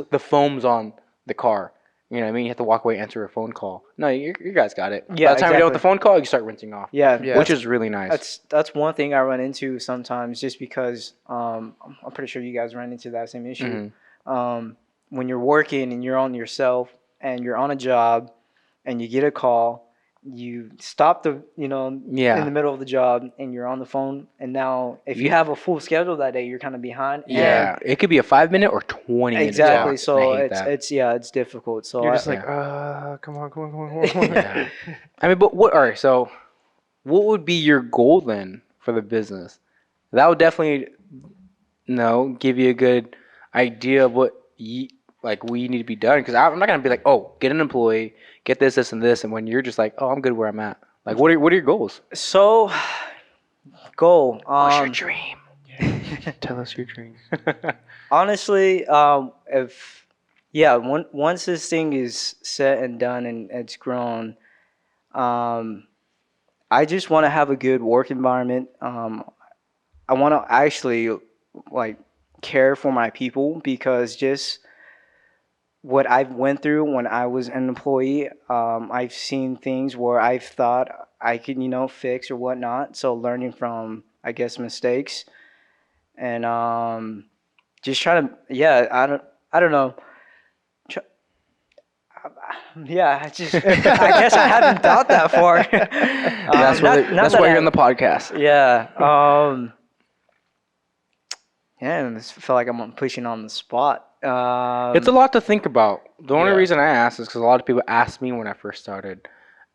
the foam's on the car. You know what I mean? You have to walk away, answer a phone call. No, you guys got it. Yeah, By the time you're done with the exactly. phone call, you start rinsing off, Yeah. Yeah. which is really nice. That's one thing I run into sometimes, just because I'm pretty sure you guys run into that same issue. Mhm. When you're working and you're on yourself and you're on a job and you get a call, you stop the in the middle of the job and you're on the phone, and now if you have a full schedule that day, you're kind of behind. Yeah, it could be a 5 minute or 20 minute Exactly. talk, So and I hate that. it's difficult. So You're just like, come on, come on, come on, come on. Yeah. I mean, but what? All right. So, what would be your goal then for the business? That would definitely, give you a good idea of what we need to be done. Because I'm not gonna be like, oh, get an employee, get this, this, and this, and when you're just like, oh, I'm good where I'm at. Like, what are your goals? so goal. What's your dream? Tell us your dream. Honestly, once this thing is set and done and it's grown, I just want to have a good work environment. I want to actually like care for my people, because just what I've went through when I was an employee, I've seen things where I've thought I could, fix or whatnot. So learning from, I guess, mistakes, and just try to, I don't know. Yeah, I guess I haven't thought that far. That's why you're on the podcast. Yeah. And I feel like I'm pushing on the spot. It's a lot to think about. The only reason I asked is because a lot of people asked me when I first started,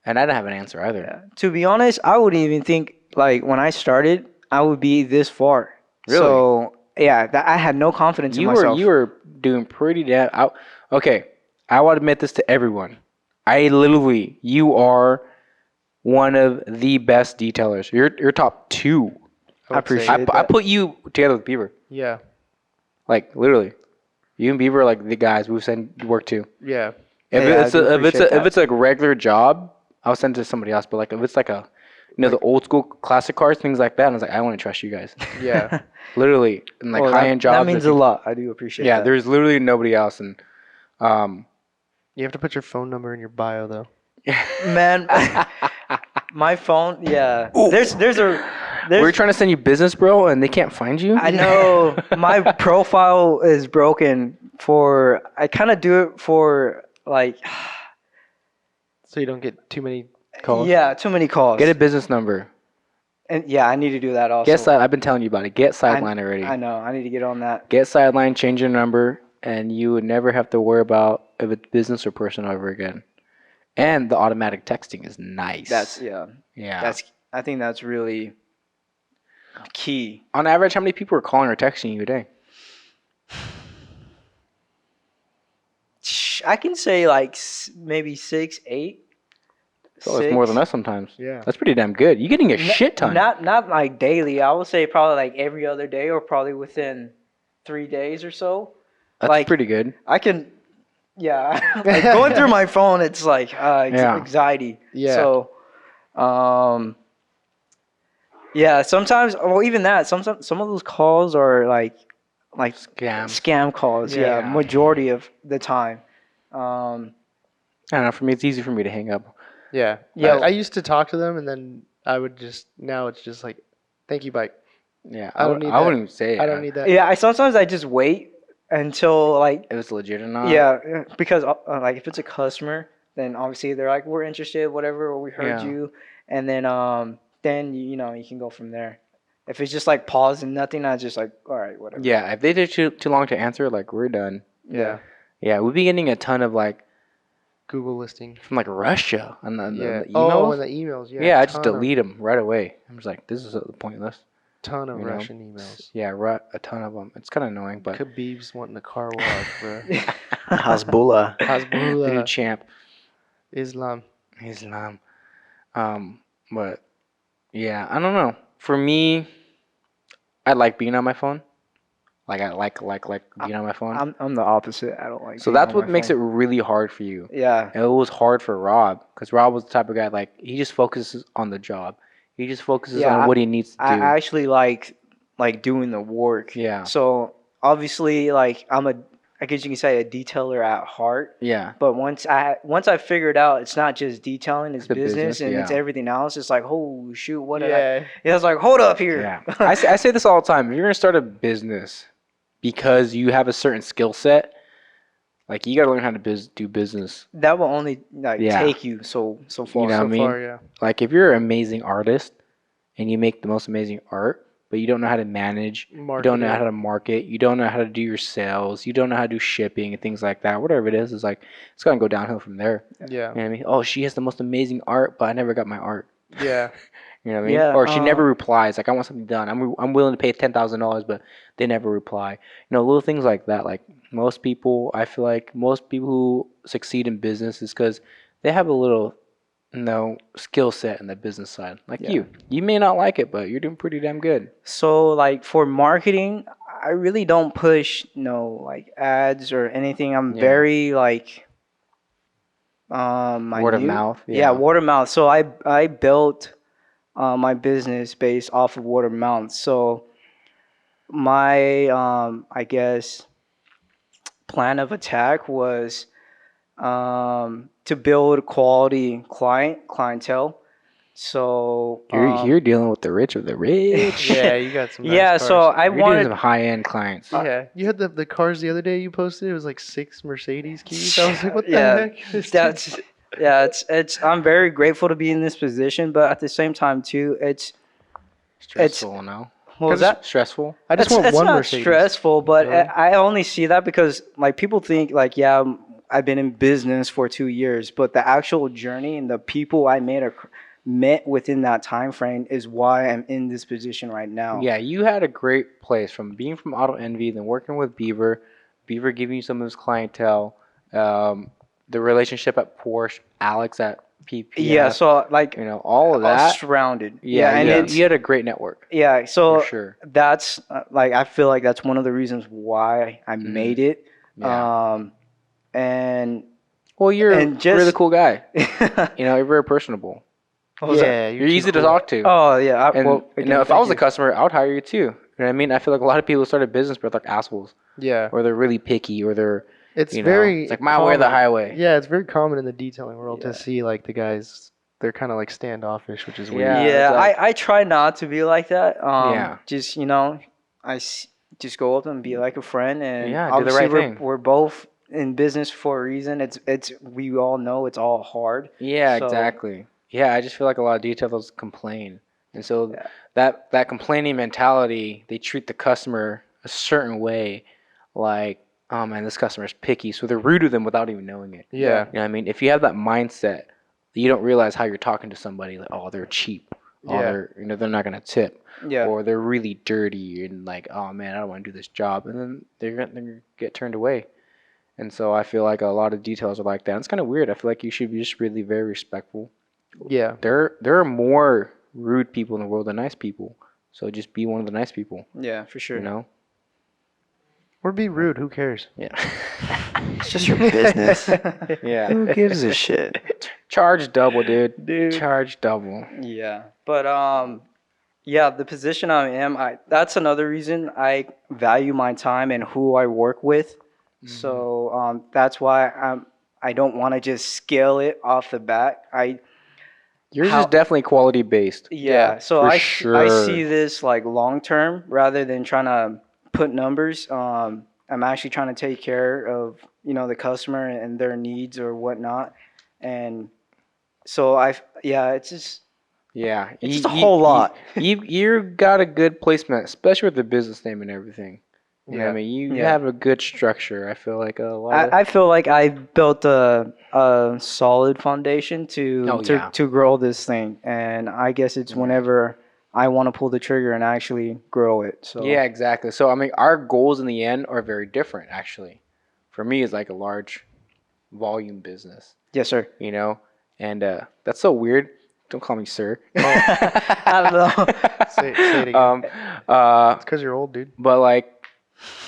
and I didn't have an answer either. Yeah. To be honest, I wouldn't even think like when I started, I would be this far. Really? So yeah, I had no confidence in myself. You were doing pretty damn. Okay, I will admit this to everyone. You are one of the best detailers. You're top 2. I appreciate I put you together with Beaver. Yeah. Like literally, you and Beaver are like the guys we've sent work to. Yeah. If it's a regular job, I'll send it to somebody else. But like if it's like a the old school classic cars, things like that, I was like, I want to trust you guys. Yeah. Literally, and like high end jobs. That means a lot. I do appreciate that. Yeah, there's literally nobody else, and You have to put your phone number in your bio though. Man, my phone. Yeah. We're trying to send you business, bro, and they can't find you. I know my profile is broken I kind of do it for like. So you don't get too many calls. Yeah, too many calls. Get a business number. And yeah, I need to do that also. I've been telling you about it. Get Sideline already. I know. I need to get on that. Get Sideline, change your number, and you would never have to worry about if it's business or personal ever again. And the automatic texting is nice. Yeah. I think that's really key. On average, how many people are calling or texting you a day? I can say like maybe 6, 8. So it's more than us sometimes. Yeah. That's pretty damn good. You're getting a shit ton. Not like daily. I would say probably like every other day, or probably within 3 days or so. That's like, pretty good. I can, yeah. Like going through my phone, it's like anxiety. Yeah. So, yeah. Sometimes, well, even that. Some of those calls are like scam calls. Yeah. Majority of the time. I don't know. For me, it's easy for me to hang up. Yeah. Yeah. I used to talk to them, and then now it's just like, thank you, bye. Yeah. I don't need that. I wouldn't say I don't need that. Yeah. Sometimes I just wait until like. If it's legit or not. Yeah, because like if it's a customer, then obviously they're like, we're interested, whatever, or we heard you, and then you can go from there. If it's just like pause and nothing, I just like, all right, whatever. Yeah, if they take too long to answer, like we're done. Yeah. Yeah, we've been getting a ton of like Google listing. from like Russia and the emails. Oh, and the emails. Yeah. Yeah, I just delete them right away. I'm just like, this is pointless. Ton of Russian emails. Yeah, a ton of them. It's kind of annoying, but Khabib's wanting a car wash, bro. Hasbullah. the new Hasbullah. champ. Islam. But yeah, I don't know. For me, I like being on my phone. Like I like being on my phone. I'm the opposite. I don't like. So that's what makes it really hard for you. Yeah. And it was hard for Rob because Rob was the type of guy like he just focuses on the job. He just focuses on what he needs to do. I actually like doing the work. Yeah. So obviously, like I guess you can say a detailer at heart. Yeah. But once I figured out it's not just detailing, it's The business and it's everything else. It's like, oh shoot, what did I? Yeah, it's like, hold up here. Yeah. I say this all the time. If you're gonna start a business because you have a certain skill set, Like you gotta learn how to do business. That will only like Yeah. take you so far. You know what I So mean? far, yeah. Like if you're an amazing artist and you make the most amazing art, but you don't know how to manage, you don't know Market how it. to market, you don't know how to do your sales, you don't know how to do shipping and things like that. Whatever it is, it's like it's gonna go downhill from there. Yeah. You know what I mean? Oh, she has the most amazing art, but I never got my art. Yeah. You know what I mean? Yeah, Or she never replies. Like I want something done. I'm willing to pay $10,000, but they never reply. You know, little things like that. Like most people, I feel like most people who succeed in business is because they have a little, skill set in the business side. Like Yeah. you may not like it, but you're doing pretty damn good. So like for marketing, I really don't push like ads or anything. I'm Yeah. very like Word of minute. mouth. Yeah, word of mouth. So I built my business based off of word of mouth. So my I guess plan of attack was to build quality clientele. So You're dealing with the rich of the rich. Yeah, you got some nice yeah. cars. So I You're doing wanted some high end clients. Yeah, you had the cars the other day you posted. It was like 6 Mercedes keys. I was like, what the Yeah, heck? This that's yeah. It's I'm very grateful to be in this position, but at the same time too, Stressful, no? what was that? Stressful. I just It's, want it's one not Mercedes. stressful, but Really? I only see that because like people think like yeah, I've been in business for 2 years, but the actual journey and the people I met within that time frame is why I'm in this position right now. Yeah, you had a great place from being from Auto Envy, then working with Beaver, Beaver giving you some of his clientele, the relationship at Porsche, Alex at PPF, Yeah, so like all of I was that. surrounded. Yeah, and you, it's you had a great network yeah. So for sure. that's like I feel like that's one of the reasons why I Mhm. made it. Yeah. And Well, you're and a really just cool guy. You're very personable. What was that? Yeah, You're too easy to cool. talk to. Oh yeah. And Well, again, if I thank was a you. customer, I would hire you too. You know what I mean? I feel like a lot of people start a business, but they're like assholes, Yeah. or they're really picky, or they're It's you know, very it's like my way or the common. highway. Yeah, it's very common in the detailing world Yeah. to see like the guys, they're kind of like standoffish, which is weird. Yeah, Yeah, it's like- I try not to be like that. Yeah. Just just go up and be like a friend, and Yeah, do the obviously right thing. we're both in business for a reason. It's we all know it's all hard. Yeah, So- exactly. Yeah, I just feel like a lot of detailers complain, and so Yeah. that complaining mentality, they treat the customer a certain way, like, oh man, this customer's picky, so they're rude to them without even knowing it. Yeah. You know what I mean? If you have that mindset, you don't realize how you're talking to somebody, like, oh, they're cheap, oh, Yeah. they're not gonna tip, Yeah. or they're really dirty, and like, oh man, I don't want to do this job, and then they're gonna get turned away. And so I feel like a lot of details are like that. It's kind of weird. I feel like you should be just really very respectful. Yeah. There are more rude people in the world than nice people. So just be one of the nice people, Yeah, for sure. you know? Or be rude. Who cares? Yeah. It's just your business. Yeah. Who gives a shit? Charge double, dude. Dude. Charge double. Yeah, but yeah, the position I am, that's another reason I value my time and who I work with. So that's why I don't want to just scale it off the bat. Yours How- is definitely quality based. Yeah, so for I sure. see this like long term rather than trying to put numbers. I'm actually trying to take care of the customer and their needs or whatnot, and so it's just Yeah. it's just a whole lot. You got a good placement, especially with the business name and everything. You know what I mean? You Yeah. have a good structure. I feel like a lot of I feel like I built a solid foundation Oh, yeah. to grow this thing, and I guess it's whenever I want to pull the trigger and actually grow it. So Yeah, exactly. So I mean, our goals in the end are very different. Actually, for me, it's like a large volume business, yes, sir. and that's so weird. Don't call me sir. I don't know. Say it again. It's because you're old, dude. But like,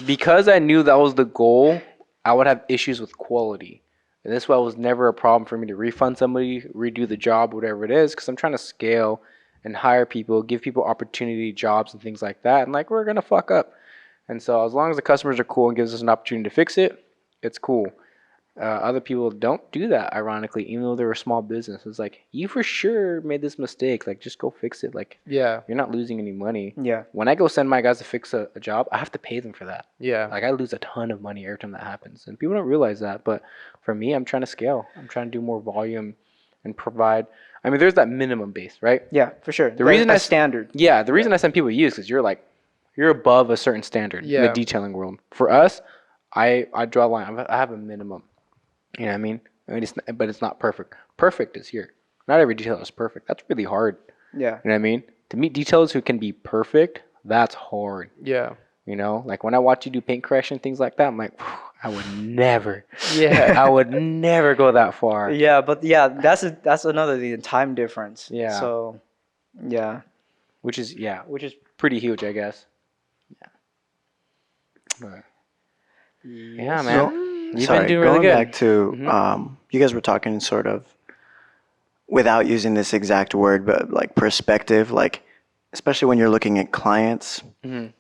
because I knew that was the goal, I would have issues with quality, and this why it was never a problem for me to refund somebody, redo the job, whatever it is, because I'm trying to scale and hire people, give people opportunity, jobs, and things like that. And like, we're gonna fuck up, and so as long as the customers are cool and gives us an opportunity to fix it, it's cool. Other people don't do that, ironically, even though they're a small business. It's like, you for sure made this mistake. Like, just go fix it. Like, Yeah. you're not losing any money. Yeah. When I go send my guys to fix a job, I have to pay them for that. Yeah. Like, I lose a ton of money every time that happens. And people don't realize that. But for me, I'm trying to scale. I'm trying to do more volume and provide. I mean, there's that minimum base, right? Yeah, for sure. The reason a standard. Yeah, the reason I send people to you is because you're above a certain standard in Yeah. the detailing world. For us, I draw a line. I have a minimum. You know what I mean? But it's not perfect. Perfect is here. Not every detailer is perfect. That's really hard. Yeah. You know what I mean? To meet detailers who can be perfect, that's hard. Yeah. You know, like when I watch you do paint correction, things like that, I'm like, I would never. Yeah. I would never go that far. Yeah, but that's another thing, the time difference. Yeah. So, yeah. Which is pretty huge, I guess. Yeah. But, yeah, man. You've Sorry, been doing going really good. back to Mhm. you guys were talking sort of without using this exact word, but like perspective, like especially when you're looking at clients. Mhm.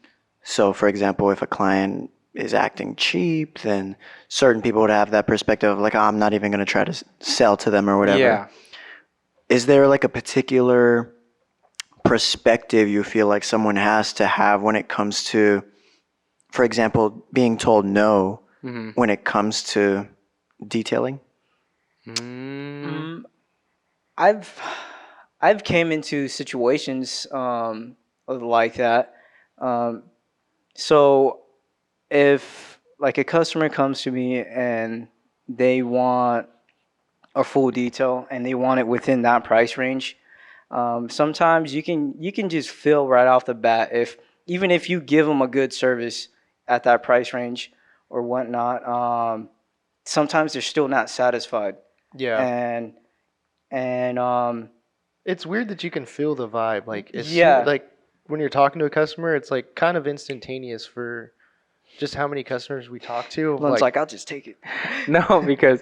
So, for example, if a client is acting cheap, then certain people would have that perspective of like, oh, I'm not even going to try to sell to them or whatever. Yeah. Is there like a particular perspective you feel like someone has to have when it comes to, for example, being told no Mhm. when it comes to detailing? Mm. I've came into situations like that. So if like a customer comes to me and they want a full detail and they want it within that price range, sometimes you can just feel right off the bat if even if you give them a good service at that price range or whatnot, sometimes they're still not satisfied. Yeah. And It's weird that you can feel the vibe. Like, Yeah. like when you're talking to a customer, it's like kind of instantaneous for just how many customers we talk to. of, one's like, I'll just take it. No, because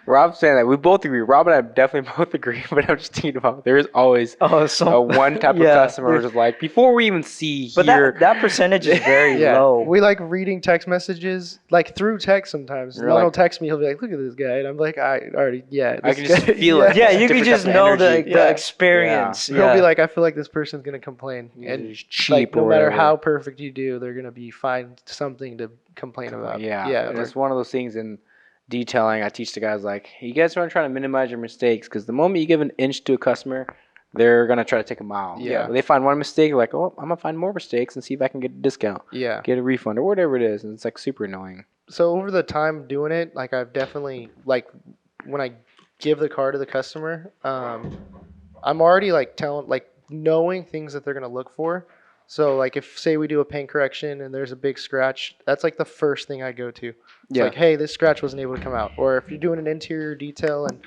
Rob's saying that we both agree. Rob and I definitely both agree, but I'm just thinking about there is always Oh, so a one type of customer who's just like, before we even see But here. that percentage is very yeah. low. We like reading text messages, like through text sometimes. You're Lon like- will text me, he'll be like, look at this guy. And I'm like, I already, I this can just guy- feel it. Yeah, you can Different just type of know the energy. Yeah. experience. He'll Yeah. be like, I feel like this person's going to complain. Yeah, And it's cheap like, no or matter whatever. how perfect you do, they're going to be find something to complain about. Yeah, Yeah. and it's one of those things in detailing. I teach the guys like, you guys want to try to minimize your mistakes because the moment you give an inch to a customer, they're gonna try to take a mile. Yeah. When they find one mistake, like, oh, I'm gonna find more mistakes and see if I can get a discount, Yeah. get a refund, or whatever it is, and it's like super annoying. So over the time doing it, like I've definitely like when I give the car to the customer, I'm already like knowing things that they're gonna look for. So like if say we do a paint correction and there's a big scratch, that's like the first thing I go to. It's Yeah. like, hey, this scratch wasn't able to come out. Or if you're doing an interior detail and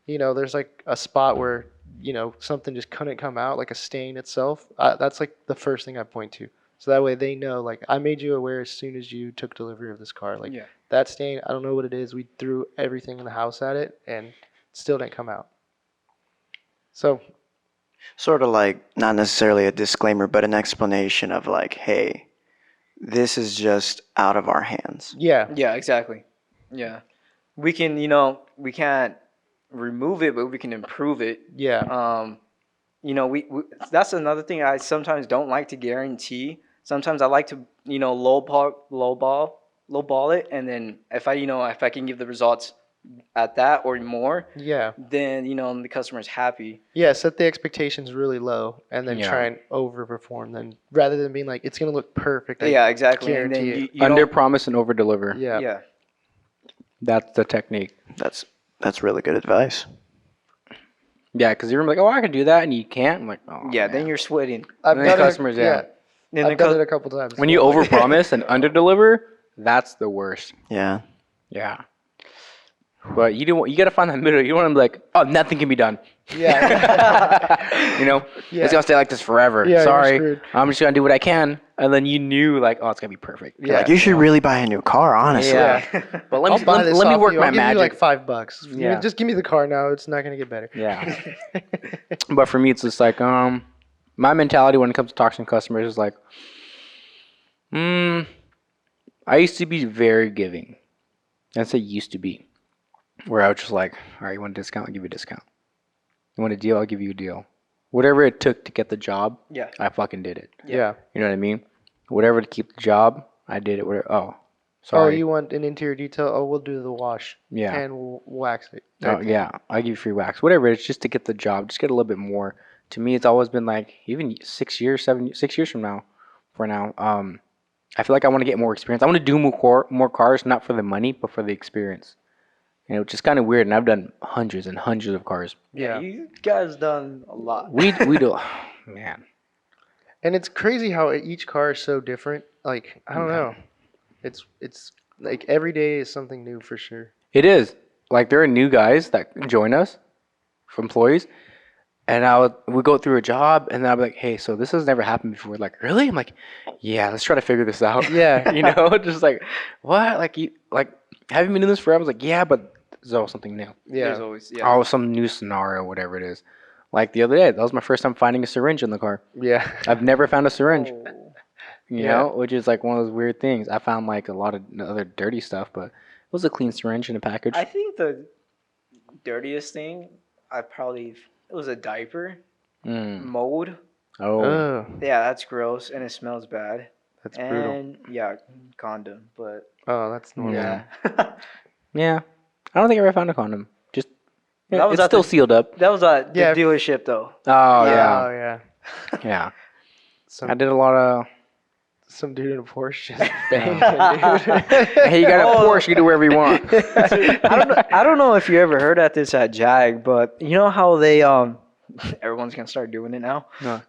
there's like a spot where something just couldn't come out, like a stain itself. That's like the first thing I point to. So that way they know, like, I made you aware as soon as you took delivery of this car. Like, Yeah. that stain, I don't know what it is. We threw everything in the house at it and it still didn't come out. So, Sort of like not necessarily a disclaimer, but an explanation of like, hey, this is just out of our hands. yeah. Yeah, exactly. Yeah. We can, we can't remove it, but we can improve it. Yeah. We that's another thing I sometimes don't like to guarantee. Sometimes I like to, lowball it, and then if I can give the results at that or more, Yeah. then the customer's happy. Yeah. Set the expectations really low and then Yeah. try and overperform. Then rather than being like, it's going to look perfect. I Yeah, exactly. And then guarantee it. you Under don't- promise and over deliver. Yeah. yeah. That's the technique. That's really good advice. Yeah, because you're like, oh, I can do that, and you can't. I'm like, oh, Yeah, man. then you're sweating. I've And then done customers, it, yeah. Then I've the done it a couple times. When you overpromise and underdeliver, that's the worst. Yeah. Yeah. But you got to find that middle. You don't want to be like, oh, nothing can be done. Yeah. Yeah. It's gonna stay like this forever. Yeah, you're Sorry, screwed. I'm just gonna do what I can, and then you knew like, oh, it's gonna be perfect. Yeah. Like you should really buy a new car, honestly. Yeah. But let I'll me buy let, this let me off work you. my I'll give magic. you like $5. Yeah. Just give me the car now. It's not gonna get better. Yeah. But for me, it's just like my mentality when it comes to talking to customers is like, I used to be very giving. I say used to be. where I was just like, all right, you want a discount? I'll give you a discount. You want a deal? I'll give you a deal. Whatever it took to get the job, Yeah. I fucking did it. Yeah. You know what I mean? Whatever to keep the job, I did it. Whatever. Oh, Oh, sorry. you want an interior detail? Oh, we'll do the wash. Yeah. And we'll wax it. Oh, yeah. I give you free wax. Whatever it is, just to get the job, just get a little bit more. To me, it's always been like even 6 years, 6 years from now. For now, I feel like I want to get more experience. I want to do more cars, not for the money, but for the experience. You know, which is kind of weird. And I've done hundreds and hundreds of cars. Yeah. You guys done a lot. We do, man. And it's crazy how each car is so different. Like, I don't know. It's like every day is something new for sure. It is like there are new guys that join us, employees, and we go through a job, and then I'll be like, hey, so this has never happened before. Like, really? I'm like, yeah, let's try to figure this out. Yeah. You know, just like what? Like have you been doing this forever? I was like, yeah, but there's always something new. Yeah. There's always yeah. Oh, some new scenario, whatever it is. Like the other day, that was my first time finding a syringe in the car. Yeah. I've never found a syringe. Oh. You Yeah. know, which is like one of those weird things. I found like a lot of other dirty stuff, but it was a clean syringe in a package. I think the dirtiest thing it was a diaper Mm. mold. Oh, Oh, Yeah, that's gross and it smells bad. that's brutal. And yeah, condom, but Oh, that's normal. Yeah. yeah. yeah. I don't think I ever found a condom. Just That was it's at still the- sealed up. That was at the Yeah. dealership though. Oh Oh, yeah, yeah. yeah. Some, I did a lot of. some dude in a Porsche just banging, dude. Hey, you got a Oh. Porsche. You can do whatever you want. I don't know if you ever heard at this at Jag, but you know how they everyone's gonna start doing it now. No.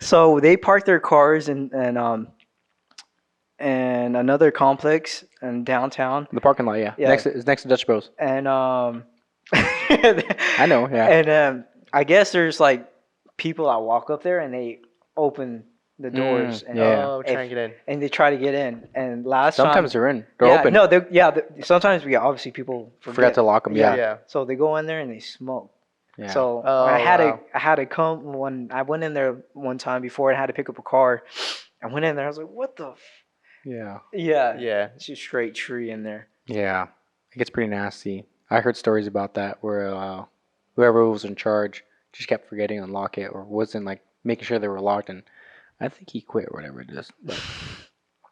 So they park their cars in another complex in downtown, The parking lot, yeah. Yeah. It's next to Dutch Bros. and I know, yeah. And I guess there's like people that walk up there and they open the doors and, yeah. Oh, try and get in. and they try to get in. And last Sometimes time, they're in. They're yeah, open. no, sometimes we obviously people Forgot to lock them. Yeah. Yeah. So they go in there and they smoke. Yeah. So Oh, I wow. had to come when I went in there one time before I had to pick up a car. I went in there. I was like, "What the?" Yeah. Yeah, Yeah. it's just straight tree in there. Yeah. It gets pretty nasty. I heard stories about that where whoever was in charge just kept forgetting to unlock it or wasn't like making sure they were locked, and I think he quit or whatever it is. But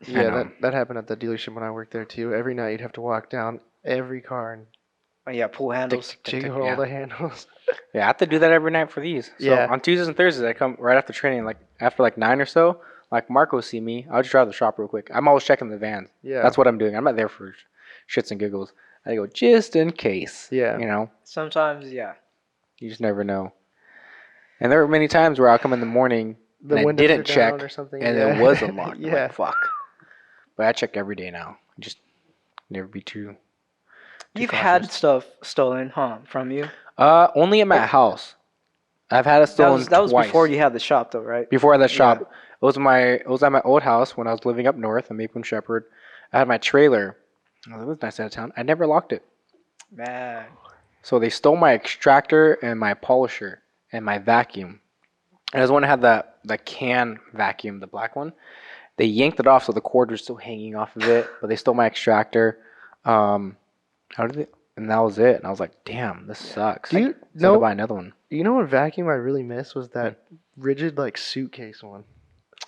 I Yeah, know. that happened at the dealership when I worked there too. Every night you'd have to walk down every car and Oh, yeah, pull handles. jiggle all yeah. the handles. Yeah, I have to do that every night for these. So Yeah. on Tuesdays and Thursdays, I come right after training, like after like 9 or so. Like Marco will see me. I'll just drive to the shop real quick. I'm always checking the vans. Yeah. That's what I'm doing. I'm not there for shits and giggles. I go just in case. Yeah. You know, Sometimes, yeah. you just never know. And there were many times where I'll come in the morning The and I windows didn't are check, down or something. and yeah. it was unlocked. I'm Yeah. like, fuck. But I check every day now. Just never be too You've cautious. had stuff stolen, huh, from you? Only at my house. I've had it stolen That was twice. before you had the shop, though, right? Before that shop, it was at my old house when I was living up north in Maple and Shepherd. I had my trailer. Oh, it was nice out of town. I never locked it. Man. So they stole my extractor and my polisher and my vacuum. And I was when I had the can vacuum, the black one. They yanked it off, so the cord was still hanging off of it. But they stole my extractor. How did they? And that was it. And I was like, damn, this sucks. Do you I had to know? buy another one. You know what vacuum I really miss was that rigid like suitcase one.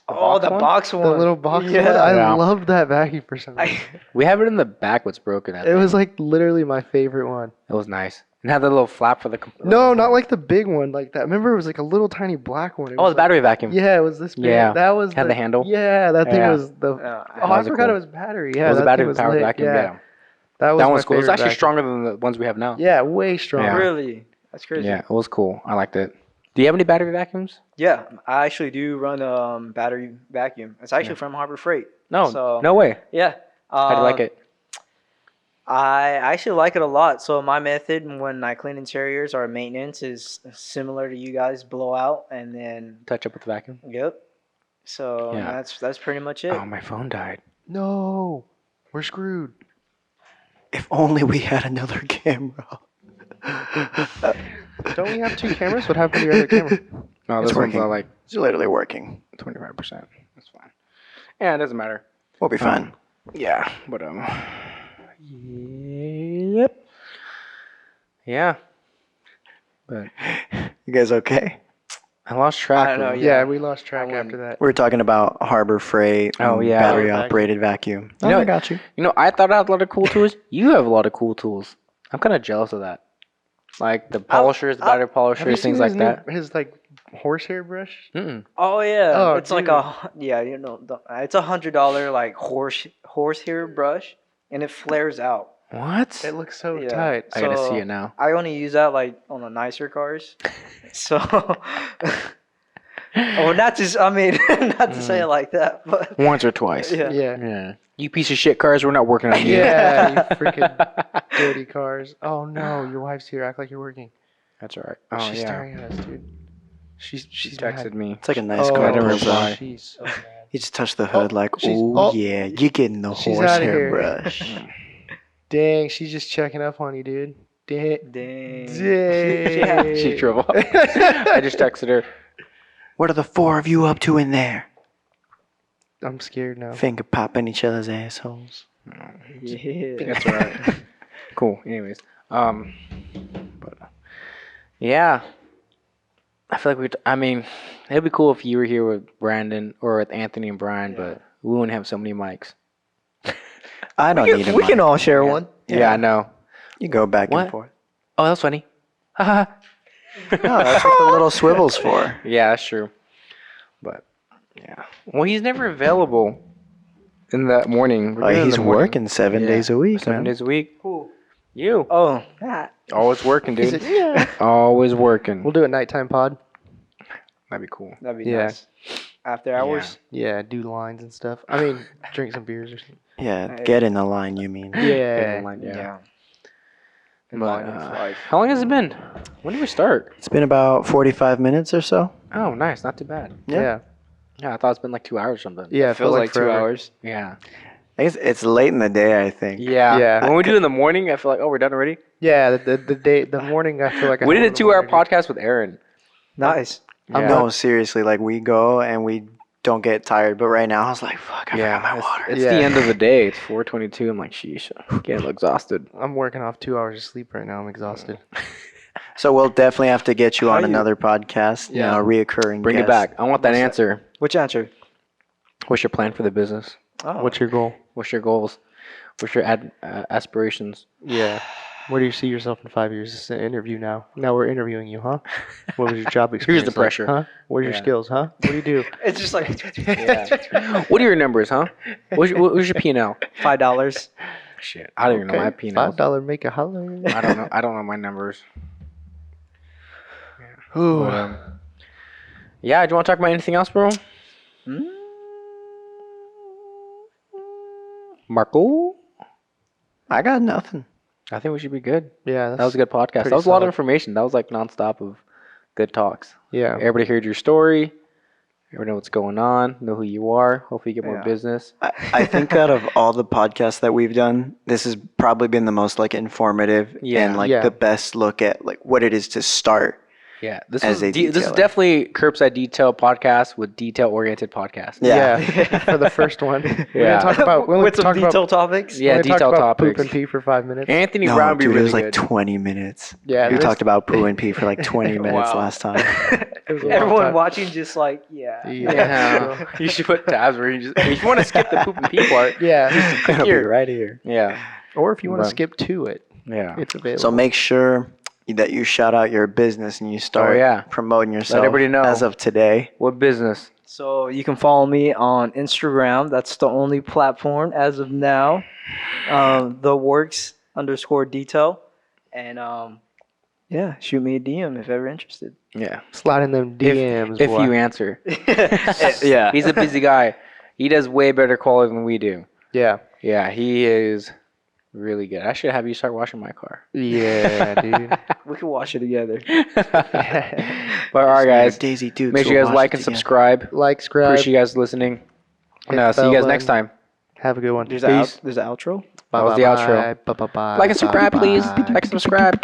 Oh, box the one? box one. The little box one. Yeah. I Yeah. loved that vacuum for some reason. We have it in the back. What's broken? It was like literally my favorite one. It was nice. And it had the little flap for the. No, not like the big one like that. Remember, it was like a little tiny black one. It Oh, was the battery vacuum. Like, yeah, it was this big. Yeah. That was Had the handle? Yeah, that thing Yeah. was the. Yeah. Oh, I was forgot cool. it was battery. Yeah, It was a that thing battery was powered lit. vacuum. Yeah. That was That my one's cool. It was favorite actually vacuum. stronger than the ones we have now. Yeah, way stronger. Yeah. Really? That's crazy. Yeah, it was cool. I liked it. Do you have any battery vacuums? Yeah, I actually do run a battery vacuum. It's actually from Harbor Freight. No, So- no way. Yeah. How do you like it? I actually like it a lot. So my method when I clean interiors or maintenance is similar to you guys. Blow out and then Touch up with the vacuum. yep. So Yeah. that's pretty much it. Oh, my phone died. No, we're screwed. If only we had another camera. Don't we have two cameras? What happened to your other camera? No, It's this one's working. like It's literally working. 25%. That's fine. Yeah, it doesn't matter. We'll be fine. Yeah, but yes. Yep. Yeah. But You guys okay? I lost track. I don't know, of- Yeah, we lost track I wouldn't- after that. We were talking about Harbor Freight. Oh, and yeah. Battery operated vacuum. You know- I got you. You know, I thought I had a lot of cool tools. You have a lot of cool tools. I'm kind of jealous of that. Like the polishers, the battery Have you polishers, seen things like that. his like horsehair brush? Mm-mm. Oh yeah, Oh, it's like it's $100 like horsehair brush, and it flares out. What? It looks so Yeah. tight. I gotta so- see it now. I only use that like on the nicer cars, so. Oh, not to I mean, not to say it like that, but Once or twice. yeah. Yeah. Yeah. You piece of shit cars, we're not working on you. Yeah, you freaking dirty cars. Oh no, your wife's here. Act like you're working. That's all right. Oh, She's yeah. staring at us, dude. She she's texted mad. me. It's like a nice Oh, car. I didn't pulls reply. up. she's so mad. You just touch the hood like, she's- oh, oh. yeah, you're getting the She's outta horsehair here. brush. Dang, she's just checking up on you, dude. Dang. Dang. Dang. She drove off. I just texted her. What are the four of you up to in there? I'm scared now. Finger popping each other's assholes. Yeah. That's all right. Cool. Anyways, but yeah, I feel like I mean, it'd be cool if you were here with Brandon or with Anthony and Brian, but we wouldn't have so many mics. I don't need a We can mic. all share one. Yeah, I know. You go back What? and forth. Oh, that's funny. Haha. No, that's what the little swivel's for. Yeah, that's true. But yeah, well, he's never available in the morning. We're good in He's the morning. working 7 Yeah. days a week, 7 man. days a week. Who? You Oh, that. always working, Is dude. it- yeah. Always working. We'll do a nighttime pod. That'd be cool. That'd be Yeah. nice. After hours. Yeah, do lines and stuff. I mean, drink some beers or something. Yeah, get in the line, you mean. Yeah. Yeah. In But, line of life. how long has it been? When did we start? It's been about 45 minutes or so. Oh, nice. Not too bad. Yeah. Yeah. Yeah, I thought it's been like 2 hours or something. Yeah, it Feels like 2 forever. hours. Yeah. I guess it's late in the day, I think. Yeah. Yeah. When we do it in the morning, I feel like, oh, we're done already. Yeah, the morning I feel like We did a a 2 hour podcast with Aaron. Nice. Yeah. No, seriously, like we go and we don't get tired, but right now I was like, fuck, I Yeah, forgot my water. it's Yeah. the end of the day. It's 4:22. I'm like, sheesh, I'm getting exhausted. I'm working off 2 hours of sleep right now. I'm exhausted. So we'll definitely have to get you How on you- another podcast, Yeah. you know, reoccurring Bring it guest. back. I want that What's that? answer. Which answer? What's your plan for the business? Oh. What's your goal? What's your goals? What's your aspirations? Yeah. Where do you see yourself in 5 years? This is an interview now. Now we're interviewing you, huh? What was your job experience? the pressure. Like, huh? What are your Yeah. skills, huh? What do you do? It's just like What are your numbers, huh? What's your P&L? $5. Shit, I don't even know my P&L. $5 make a holler. I don't know. I don't know my numbers. Ooh. But, yeah. Do you want to talk about anything else, bro? Marco? I got nothing. I think we should be good. Yeah, That was a good podcast. pretty That was a lot of solid. information. That was like nonstop of good talks. Yeah. Everybody heard your story. Everybody know what's going on. Know who you are. Hopefully, you get more Yeah. business. I think out of all the podcasts that we've done, this has probably been the most like informative Yeah. and like Yeah. the best look at like what it is to start. Yeah, this As a this is detailer. definitely Curbside Detail podcast with detail-oriented podcast. Yeah. Yeah. For the first one. We Yeah. didn't talk about. We only With some talked about. detailed topics. Yeah, we only talked detail about topics. Poop and pee for 5 minutes. Anthony No, Brown would be dude, it really was like good. 20 minutes. Yeah, We this- talked about poo and pee for like 20 minutes Wow. last time. It was a long Everyone time. watching just like, yeah. Yeah. You should put tabs where you just if you want to skip the poop and pee part. Yeah. It'll be Here. right here. Yeah, Or if you want Right. to skip to it, yeah. it's available. So make sure that you shout out your business and you start yeah. promoting yourself everybody know. as of today. What business? So you can follow me on Instagram. That's the only platform as of now. The works _ detail. And yeah, shoot me a DM if ever interested. Yeah, slide in them DMs. if boy. you answer. Yeah. He's a busy guy. He does way better quality than we do. Yeah. Yeah, he is really good. I should have you start washing my car. Yeah, dude. We can watch it together. But all right, guys. Daisy Dukes Make sure will you guys watch like it and together. subscribe. Like, subscribe. Appreciate you guys listening. Hit And the see you bell guys next button. time. Have a good one. There's Peace. there's the outro. That was the outro. Bye-bye. Like and subscribe, please. Bye-bye. Like and subscribe.